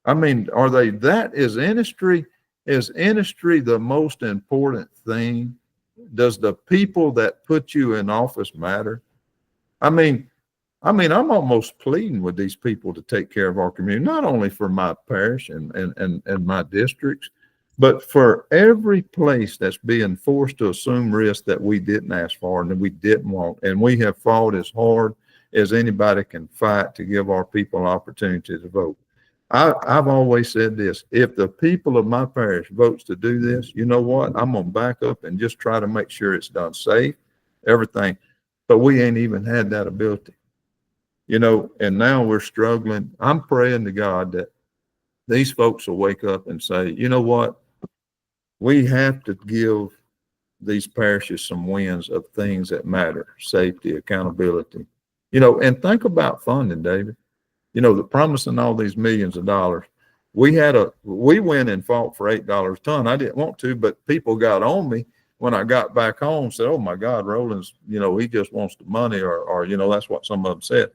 S2: I mean, are they is industry the most important thing? Does the people that put you in office matter? I mean, I'm almost pleading with these people to take care of our community, not only for my parish and my districts, but for every place that's being forced to assume risk that we didn't ask for and that we didn't want. And we have fought as hard as anybody can fight to give our people an opportunity to vote. I've always said this: if the people of my parish votes to do this, you know what? I'm going to back up and just try to make sure it's done safe, everything. But we ain't even had that ability. And now we're struggling. I'm praying to God that these folks will wake up and say, you know what? We have to give these parishes some wins of things that matter: safety, accountability, and think about funding, David. The promising all these millions of dollars. We went and fought for $8 a ton. I didn't want to, but people got on me when I got back home, said, oh my God, Roland's, he just wants the money, or that's what some of them said.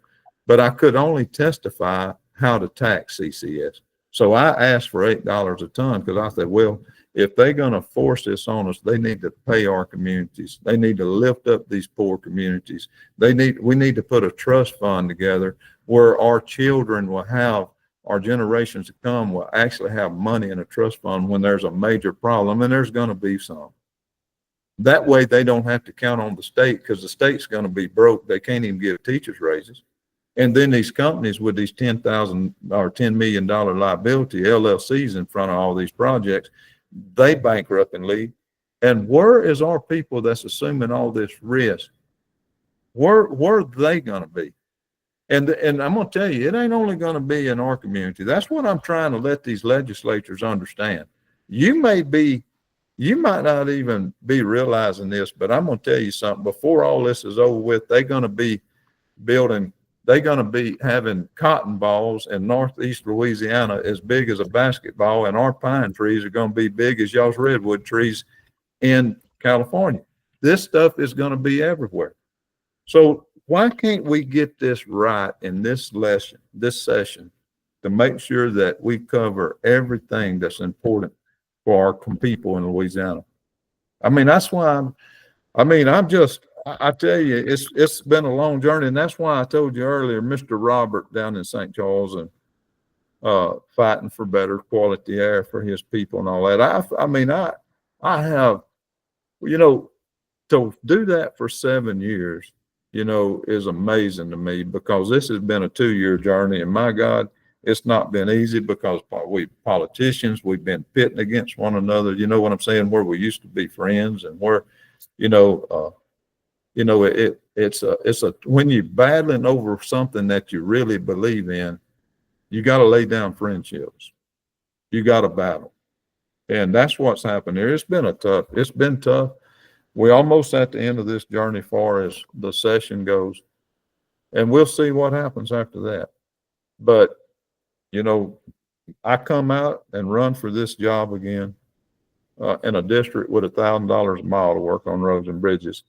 S2: But I could only testify how to tax CCS. So I asked for $8 a ton because I said, well, if they're going to force this on us, they need to pay our communities. They need to lift up these poor communities. We need to put a trust fund together where our children will have, our generations to come will actually have money in a trust fund when there's a major problem, and there's going to be some. That way they don't have to count on the state, because the state's going to be broke. They can't even give teachers raises. And then these companies with these $10,000 or $10 million liability LLCs in front of all these projects, they bankrupt and leave. And where is our people that's assuming all this risk? Where are they going to be? And I'm going to tell you, it ain't only going to be in our community. That's what I'm trying to let these legislators understand. You might not even be realizing this, but I'm going to tell you something. Before all this is over with, they're going to be having cotton balls in northeast Louisiana as big as a basketball, and our pine trees are going to be big as y'all's redwood trees in California. This stuff is going to be everywhere. So why can't we get this right in this session to make sure that we cover everything that's important for our people in Louisiana? I mean, that's why I tell you, it's been a long journey, and that's why I told you earlier, Mr. Robert down in St. Charles and fighting for better quality air for his people and all that. I have, to do that for 7 years, is amazing to me, because this has been a 2-year journey, and my God, it's not been easy, because we politicians, we've been pitting against one another. You know what I'm saying? Where we used to be friends, and where, when you're battling over something that you really believe in, you got to lay down friendships. You got to battle. And that's what's happened here. It's been tough. We're almost at the end of this journey far as the session goes, and we'll see what happens after that. But, I come out and run for this job again in a district with $1,000 a mile to work on roads and bridges.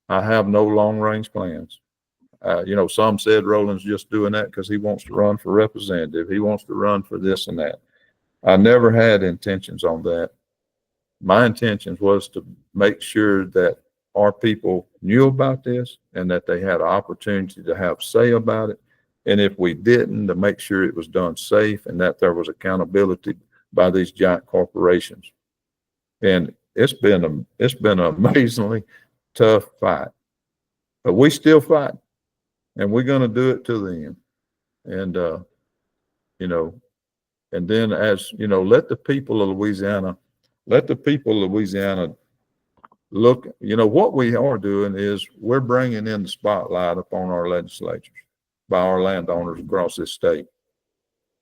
S2: I have no long range plans. Some said Roland's just doing that because he wants to run for representative. He wants to run for this and that. I never had intentions on that. My intentions was to make sure that our people knew about this and that they had an opportunity to have say about it. And if we didn't, to make sure it was done safe and that there was accountability by these giant corporations. And it's been an amazingly tough fight, but we still fight, and we're going to do it to the end. And, you know, and then as, you know, let the people of Louisiana look, you know, what we are doing is we're bringing in the spotlight upon our legislatures by our landowners across this state.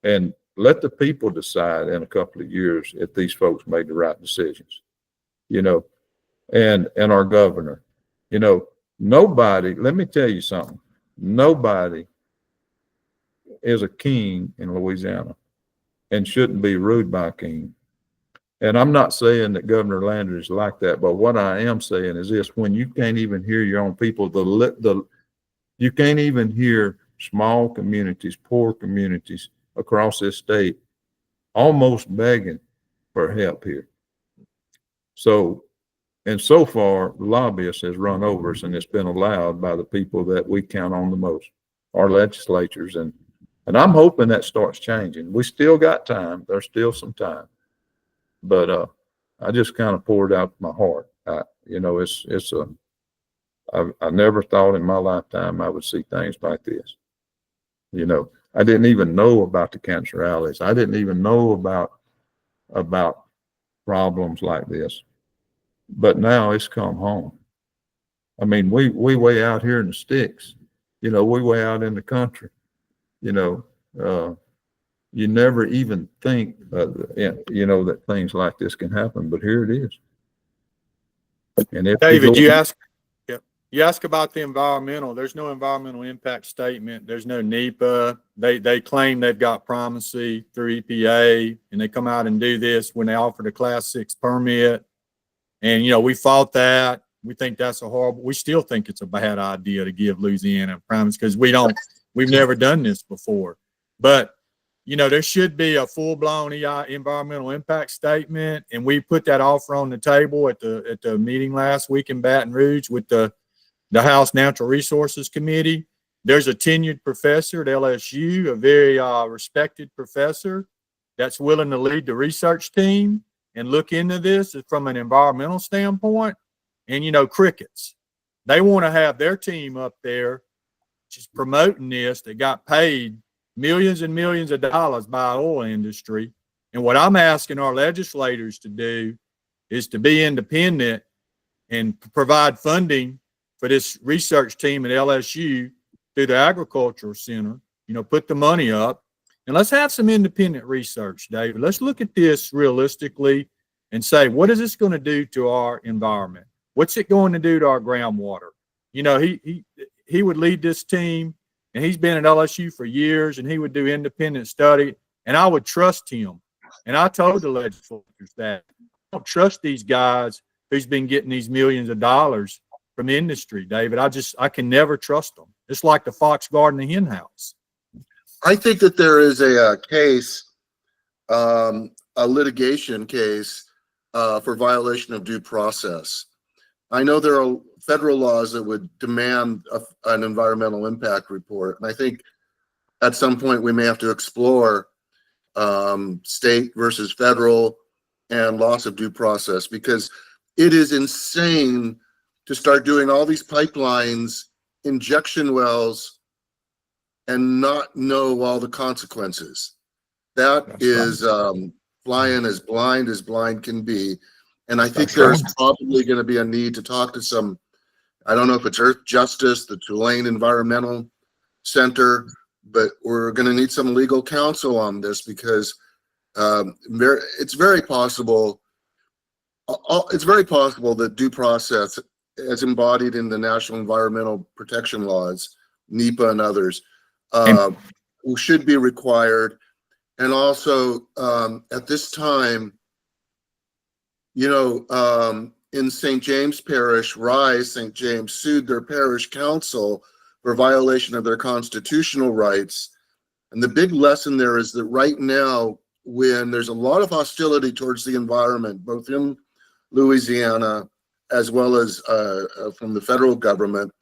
S2: And let the people decide in a couple of years if these folks made the right decisions, you know, and our governor, you know, nobody, let me tell you something, nobody is a king in Louisiana and shouldn't be ruled by a king. And I'm not saying that Governor Landry is like that, but what I am saying is this: when you can't even hear your own people, you can't even hear small communities, poor communities across this state almost begging for help here. So, and so far, lobbyists has run over us, and it's been allowed by the people that we count on the most, our legislatures. And I'm hoping that starts changing. We still got time. There's still some time. But I just kind of poured out my heart. You know, I never thought in my lifetime I would see things like this. You know, I didn't even know about the cancer alleys. I didn't even know about problems like this. But now it's come home. I mean, we way out here in the sticks. You know, we way out in the country. You know, you never even think, you know, that things like this can happen, but here it is. And if
S3: David, you ask about the environmental. There's no environmental impact statement. There's no NEPA. They claim they've got primacy through EPA, and they come out and do this when they offered a Class 6 permit. And, you know, we fought that. We think that's we still think it's a bad idea to give Louisiana primacy because we've never done this before. But, you know, there should be a full-blown environmental impact statement, and we put that offer on the table at the meeting last week in Baton Rouge with the House Natural Resources Committee. There's a tenured professor at LSU, a very respected professor that's willing to lead the research team and look into this from an environmental standpoint. And, you know, crickets, they want to have their team up there just promoting this that got paid millions and millions of dollars by the oil industry. And what I'm asking our legislators to do is to be independent and provide funding for this research team at LSU through the Agricultural Center, you know, put the money up and let's have some independent research, David. Let's look at this realistically and say, what is this going to do to our environment? What's it going to do to our groundwater? You know, he would lead this team. And he's been at LSU for years, and he would do independent study, and I would trust him. And I told the legislators that I don't trust these guys who's been getting these millions of dollars from industry, David. I can never trust them. It's like the fox guarding the hen house.
S1: I think that there is a case, a litigation case for violation of due process. I know there are federal laws that would demand an environmental impact report. And I think at some point we may have to explore state versus federal and loss of due process, because it is insane to start doing all these pipelines, injection wells, and not know all the consequences. That's is flying as blind can be. And I think there's probably going to be a need to talk to some, I don't know if it's Earth Justice, the Tulane Environmental Center, but we're going to need some legal counsel on this because it's very possible that due process, as embodied in the National Environmental Protection Laws, NEPA and others, should be required. And also at this time, you know, in St. James Parish, St. James sued their parish council for violation of their constitutional rights. And the big lesson there is that right now, when there's a lot of hostility towards the environment, both in Louisiana as well as from the federal government,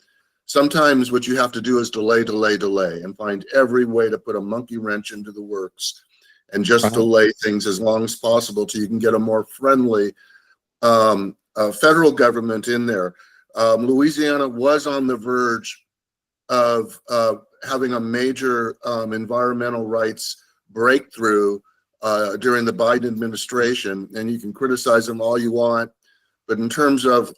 S1: sometimes what you have to do is delay, and find every way to put a monkey wrench into the works and just delay things as long as possible till you can get a more friendly federal government in there. Louisiana was on the verge of having a major environmental rights breakthrough during the Biden administration, and you can criticize them all you want, but in terms of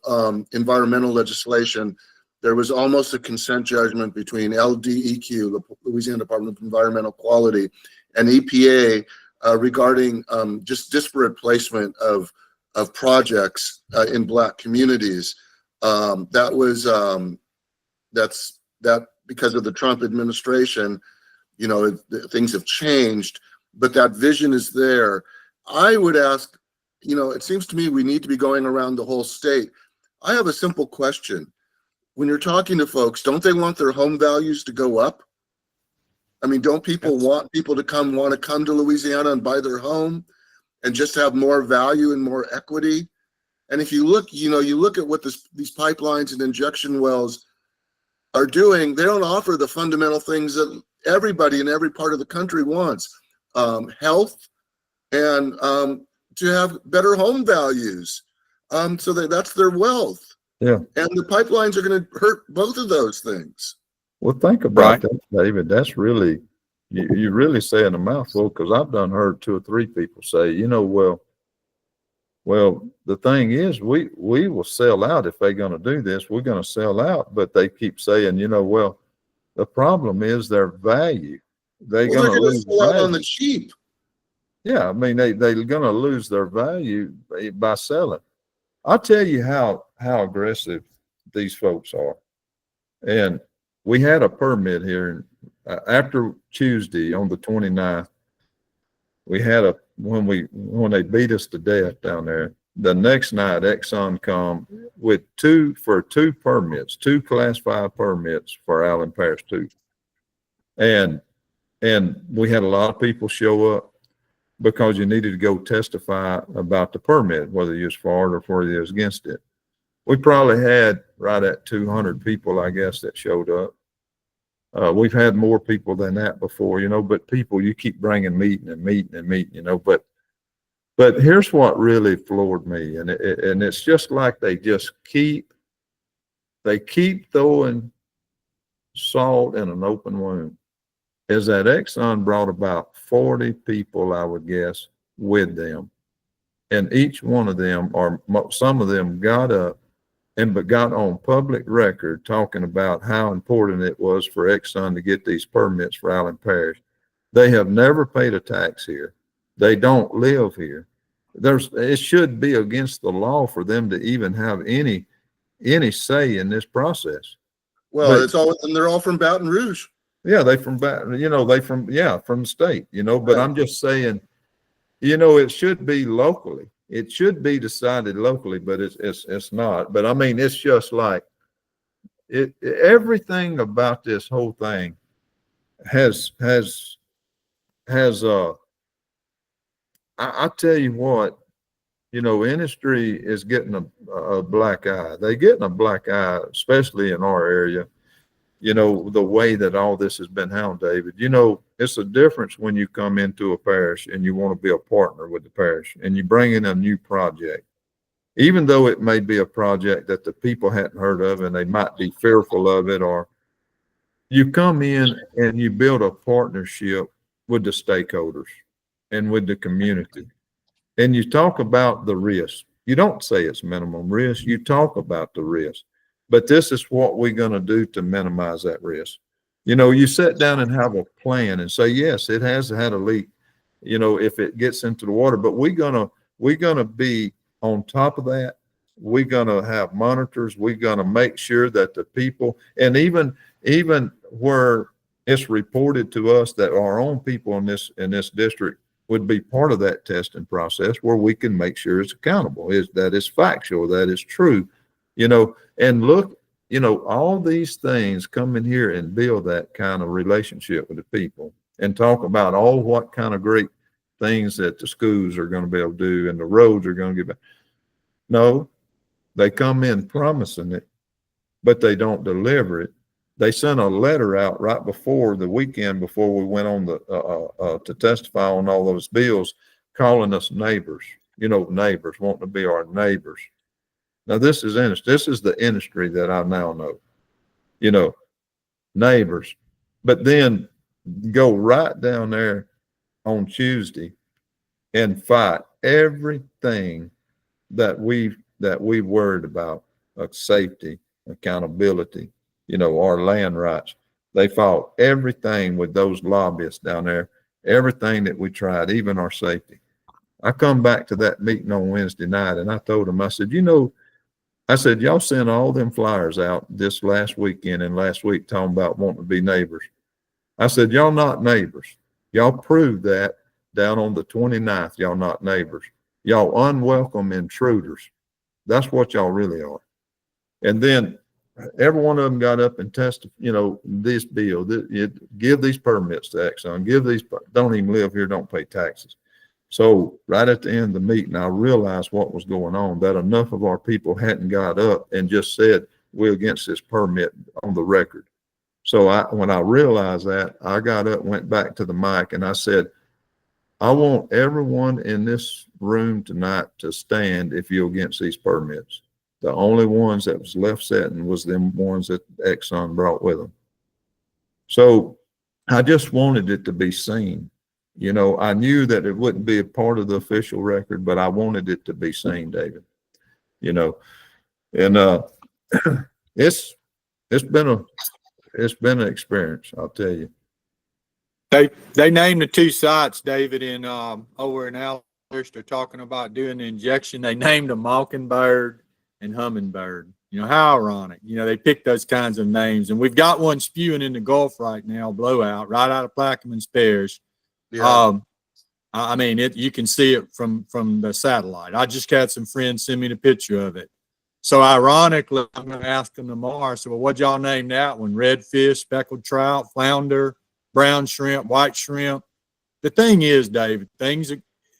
S1: environmental legislation, there was almost a consent judgment between LDEQ, the Louisiana Department of Environmental Quality, and EPA regarding just disparate placement of projects in Black communities. That because of the Trump administration, you know, things have changed, but that vision is there. I would ask, you know, it seems to me we need to be going around the whole state. I have a simple question. When you're talking to folks, don't they want their home values to go up? I mean, don't people want people to want to come to Louisiana and buy their home and just have more value and more equity? And if you look, you know, you look at what these pipelines and injection wells are doing, they don't offer the fundamental things that everybody in every part of the country wants. Health and to have better home values. So that's their wealth.
S2: Yeah.
S1: And the pipelines are going to hurt both of those things.
S2: Well, think about that, David. That's really, you really saying a mouthful, because I've done heard 2 or 3 people say, you know, well, the thing is, we will sell out if they're going to do this. We're going to sell out, but they keep saying, you know, well, the problem is their value. They're going to lose
S1: sell out on the cheap.
S2: Yeah, I mean, they're going to lose their value by selling. I'll tell you how aggressive these folks are. And we had a permit here after Tuesday on the 29th. We had when they beat us to death down there. The next night, Exxon come with 2 permits, 2 Class 5 permits for Allen Parish 2. And we had a lot of people show up because you needed to go testify about the permit, whether you was for it or whether you was against it. We probably had right at 200 people, I guess, that showed up. We've had more people than that before, you know, but people, you keep bringing meeting, you know, but here's what really floored me. And it's just like they just keep throwing salt in an open wound. Is that Exxon brought about 40 people, I would guess, with them. And each one of them, or some of them, got up but got on public record talking about how important it was for Exxon to get these permits for Allen Parish. They have never paid a tax here. They don't live here. It should be against the law for them to even have any say in this process.
S1: Well, and they're all from Baton Rouge.
S2: Yeah, from the state, you know, but I'm just saying, you know, it should be locally. It should be decided locally, but it's not. But I mean, it's just like everything about this whole thing has I tell you what, you know, industry is getting a black eye. They're getting a black eye, especially in our area. You know, the way that all this has been handled, David. You know, it's a difference when you come into a parish and you want to be a partner with the parish and you bring in a new project, even though it may be a project that the people hadn't heard of and they might be fearful of it, or you come in and you build a partnership with the stakeholders and with the community. And you talk about the risk. You don't say it's minimum risk. You talk about the risk. But this is what we're going to do to minimize that risk. You know, you sit down and have a plan and say, yes, it has had a leak, you know, if it gets into the water, but we're going to be on top of that. We're going to have monitors. We're going to make sure that the people, and even where it's reported to us that our own people in this district would be part of that testing process, where we can make sure it's accountable, that it's factual, that it's true. You know, and look, you know, all these things come in here and build that kind of relationship with the people and talk about what kind of great things that the schools are going to be able to do and the roads are going to get back. No, They come in promising it, but they don't deliver it. They sent a letter out right before the weekend, before we went on to testify on all those bills, calling us neighbors. Neighbors, wanting to be our neighbors. Now this is the industry that I now know. Neighbors. But then go right down there on Tuesday and fight everything that we worried about, like safety, accountability, our land rights. They fought everything with those lobbyists down there, everything that we tried, even our safety. I come back to that meeting on Wednesday night and I told them, I said, y'all sent all them flyers out this last weekend and last week talking about wanting to be neighbors. I said, y'all not neighbors. Y'all proved that down on the 29th, y'all not neighbors. Y'all unwelcome intruders. That's what y'all really are. And then every one of them got up and testified, this bill, give these permits to Exxon, don't even live here, don't pay taxes. So right at the end of the meeting, I realized what was going on, that enough of our people hadn't got up and just said, we're against this permit on the record. So when I realized that, I got up, went back to the mic, and I said, I want everyone in this room tonight to stand if you're against these permits. The only ones that was left sitting was them ones that Exxon brought with them. So I just wanted it to be seen. I knew that it wouldn't be a part of the official record, but I wanted it to be seen, David. And it's been an experience, I'll tell you.
S3: They named the two sites, David, in over in Allen Parish. They're talking about doing the injection. They named them Mockingbird and Hummingbird. How ironic. They picked those kinds of names, and we've got one spewing in the Gulf right now, blowout right out of Plaquemines Parish. Yeah. I mean, you can see it from the satellite. I just had some friends send me the picture of it. So ironically, I'm going to ask them tomorrow. So, well, what'd y'all name that one? Redfish, speckled trout, flounder, brown shrimp, white shrimp. The thing is, David,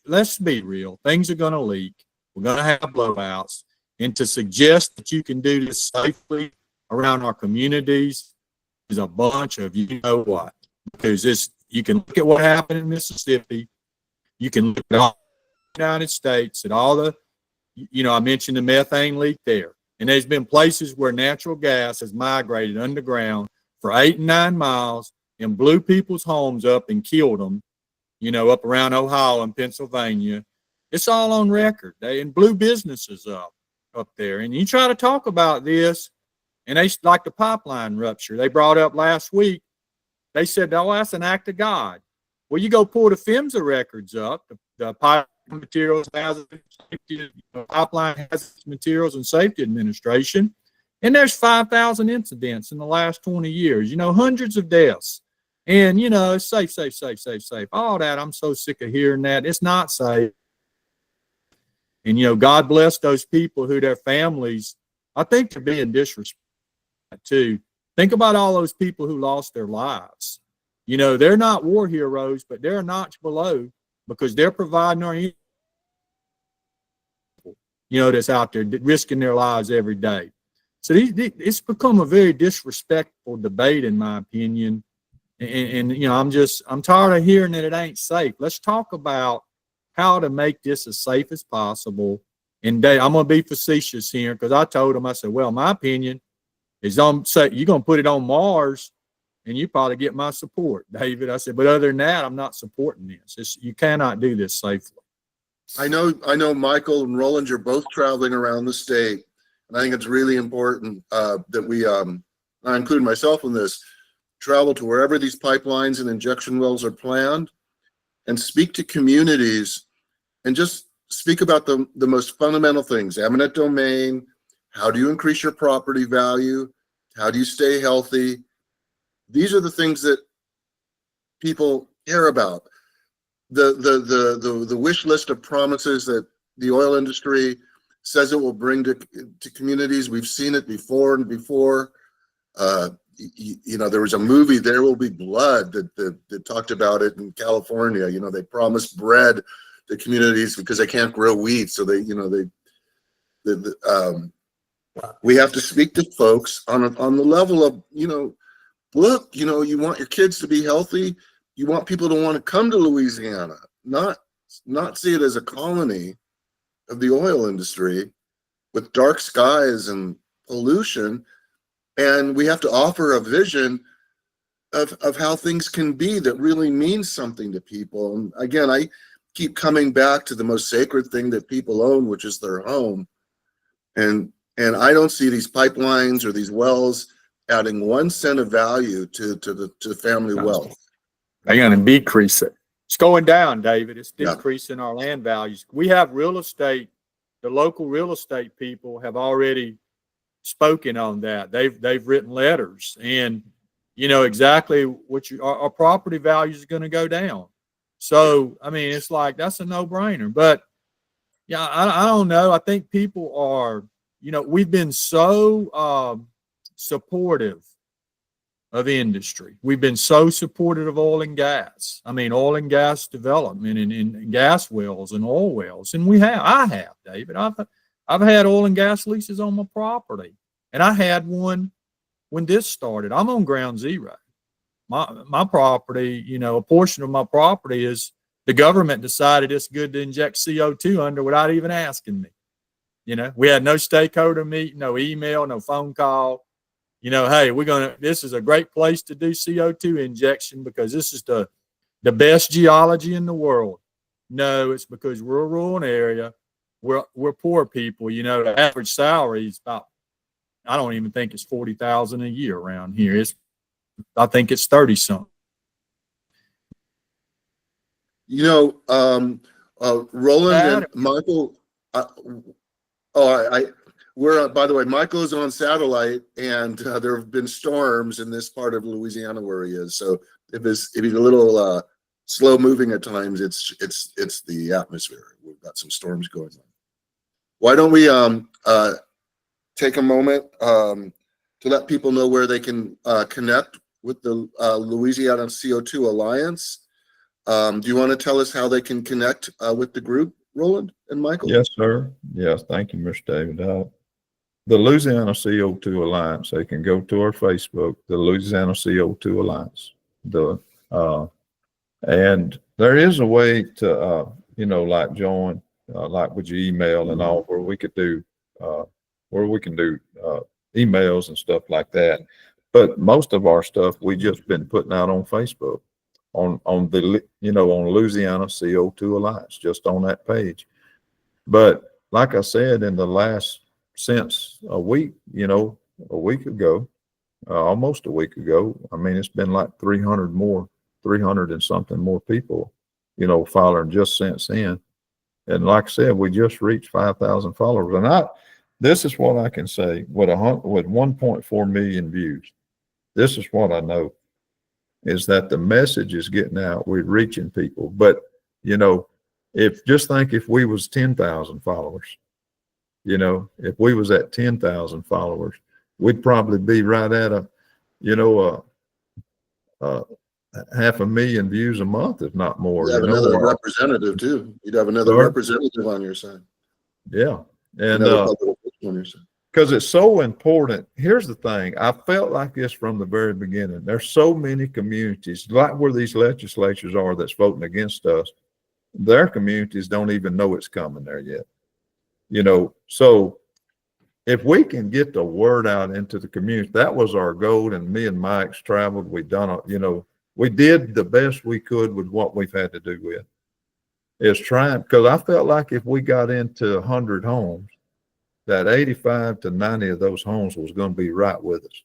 S3: let's be real. Things are going to leak. We're going to have blowouts. And to suggest that you can do this safely around our communities is a bunch of what. Because you can look at what happened in Mississippi. You can look at all the United States, at all the, I mentioned the methane leak there. And there's been places where natural gas has migrated underground for 8 and 9 miles and blew people's homes up and killed them, up around Ohio and Pennsylvania. It's all on record. And blew businesses up there. And you try to talk about this, and they, like the pipeline rupture they brought up last week, they said, oh, that's an act of God. Well, you go pull the PHMSA records up, the pipeline materials, pipeline hazardous materials and safety administration, and there's 5,000 incidents in the last 20 years. Hundreds of deaths, and it's safe. All that, I'm so sick of hearing that. It's not safe. And God bless those people who their families, I think, they're being disrespected too. Think about all those people who lost their lives. They're not war heroes, but they're a notch below because they're providing our, that's out there risking their lives every day. So it's become a very disrespectful debate, in my opinion. And I'm tired of hearing that it ain't safe. Let's talk about how to make this as safe as possible. And Dave, I'm going to be facetious here because I told him, I said, well, my opinion is you're going to put it on Mars and you probably get my support, David. I said, but other than that, I'm not supporting this. You cannot do this safely.
S1: I know Michael and Roland, you're both traveling around the state. And I think it's really important that we, I include myself in this, travel to wherever these pipelines and injection wells are planned and speak to communities and just speak about the most fundamental things, eminent domain, how do you increase your property value, how do you stay healthy? These are the things that people care about. The wish list of promises that the oil industry says it will bring to communities. We've seen it before and before. There was a movie, There Will Be Blood, that talked about it in California. They promised bread to communities because they can't grow wheat, so We have to speak to folks on the level of, look, you want your kids to be healthy. You want people to want to come to Louisiana, not see it as a colony of the oil industry with dark skies and pollution. And we have to offer a vision of how things can be that really means something to people. And again, I keep coming back to the most sacred thing that people own, which is their home. And I don't see these pipelines or these wells adding 1 cent of value to the family wealth.
S3: They're going to decrease it. It's going down, David. It's decreasing our land values. We have real estate. The local real estate people have already spoken on that. They've written letters, and exactly what our property value is going to go down. So, I mean, it's like, that's a no-brainer. But yeah, I don't know. I think people are, we've been so supportive of industry. We've been so supportive of oil and gas. I mean, oil and gas development and gas wells and oil wells. And I have, David. I've had oil and gas leases on my property. And I had one when this started. I'm on ground zero. My property, a portion of my property is the government decided it's good to inject CO2 under without even asking me. We had no stakeholder meeting, no email, no phone call. Hey, this is a great place to do CO2 injection because this is the best geology in the world. No, it's because we're a rural area. We're poor people. The average salary is about, I don't even think it's $40,000 a year around here. I think it's 30 something.
S1: Roland and Michael. We're by the way, Michael is on satellite, and there have been storms in this part of Louisiana where he is. So if he's a little slow moving at times, it's the atmosphere. We've got some storms going on. Why don't we take a moment to let people know where they can connect with the Louisiana CO2 Alliance? Do you want to tell us how they can connect with the group, Roland and Michael?
S2: Yes, sir. Yes, thank you, Mr. David. The Louisiana CO2 Alliance, they can go to our Facebook, the Louisiana CO2 Alliance. And there is a way to, like join, like with your email and all, where we can do emails and stuff like that. But most of our stuff we just been putting out on Facebook, on the on Louisiana CO2 Alliance, just on that page. But like I said, in the last since a week ago, almost a week ago, I mean, it's been like 300 and something more people, following just since then. And like I said, we just reached 5,000 followers. And this is what I can say with 1.4 million views. This is what I know is that the message is getting out. We're reaching people. But, if we was 10,000 followers, if we was at 10,000 followers, we'd probably be right at a 500,000 views a month, if not more.
S1: You'd have another representative too. You'd have another representative on your side.
S2: Yeah. And because it's so important. Here's the thing. I felt like this from the very beginning. There's so many communities, like where these legislatures are that's voting against us. Their communities don't even know it's coming there yet. So if we can get the word out into the community, that was our goal. And me and Mike's traveled. We done, we did the best we could with what we've had to do with. Is trying, because I felt like if we got into 100 homes, that 85 to 90 of those homes was going to be right with us.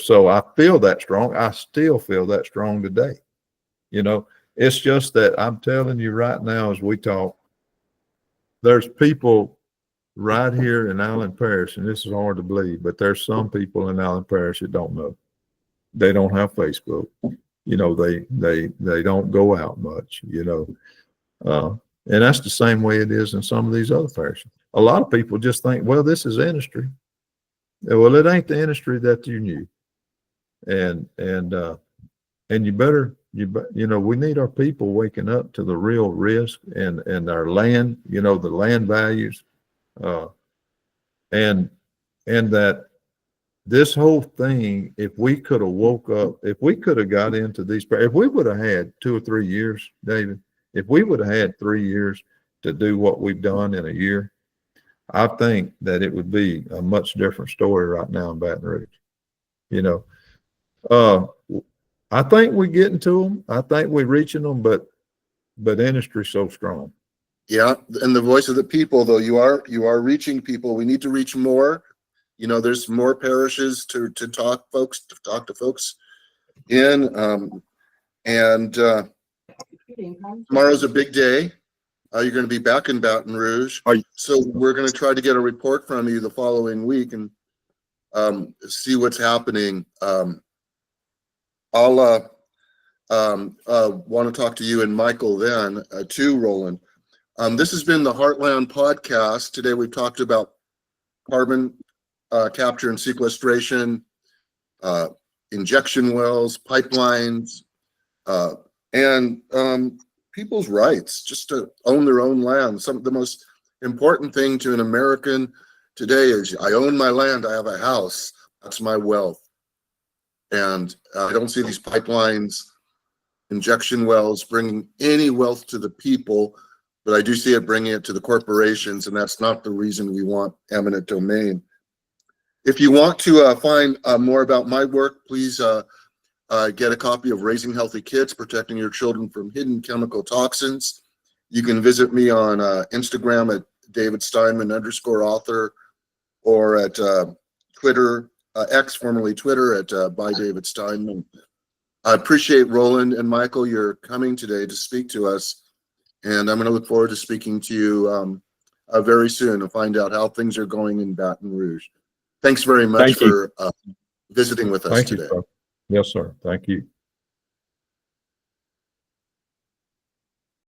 S2: So I feel that strong. I still feel that strong today. It's just that I'm telling you right now, as we talk, there's people right here in Allen Parish, and this is hard to believe, but there's some people in Allen Parish that don't know. They don't have Facebook. They don't go out much, and that's the same way it is in some of these other parishes. A lot of people just think, well, this is industry. Well, it ain't the industry that you knew. And you better, we need our people waking up to the real risk and our land, the land values. And and that this whole thing, if we could have woke up, if we could have got into these, if we would have had 2 or 3 years, David, if we would have had 3 years to do what we've done in a year, I think that it would be a much different story right now in Baton Rouge. You know, I think we're getting to them. I think we're reaching them, but industry's so strong.
S1: Yeah, and the voice of the people, though, you are reaching people. We need to reach more. You know, there's more parishes to talk to folks in. Tomorrow's a big day. You're going to be back in Baton Rouge, so we're going to try to get a report from you the following week and see what's happening. I'll want to talk to you and Michael then too, Roland. This has been the Heartland Podcast. Today we've talked about carbon capture and sequestration, injection wells, pipelines, and people's rights just to own their own land. Some of the most important thing to an American today is I own my land, I have a house, that's my wealth. And I don't see these pipelines, injection wells bringing any wealth to the people, but I do see it bringing it to the corporations, and that's not the reason we want eminent domain. If you want to find more about my work, please get a copy of Raising Healthy Kids, Protecting Your Children from Hidden Chemical Toxins. You can visit me on Instagram at davidsteinman_author, or at Twitter, X, formerly Twitter, at by David Steinman. I appreciate Roland and Michael, you're coming today to speak to us, and I'm going to look forward to speaking to you very soon and find out how things are going in Baton Rouge. Thanks very much for visiting with us today.
S2: Thank you, sir. Yes, sir. Thank you.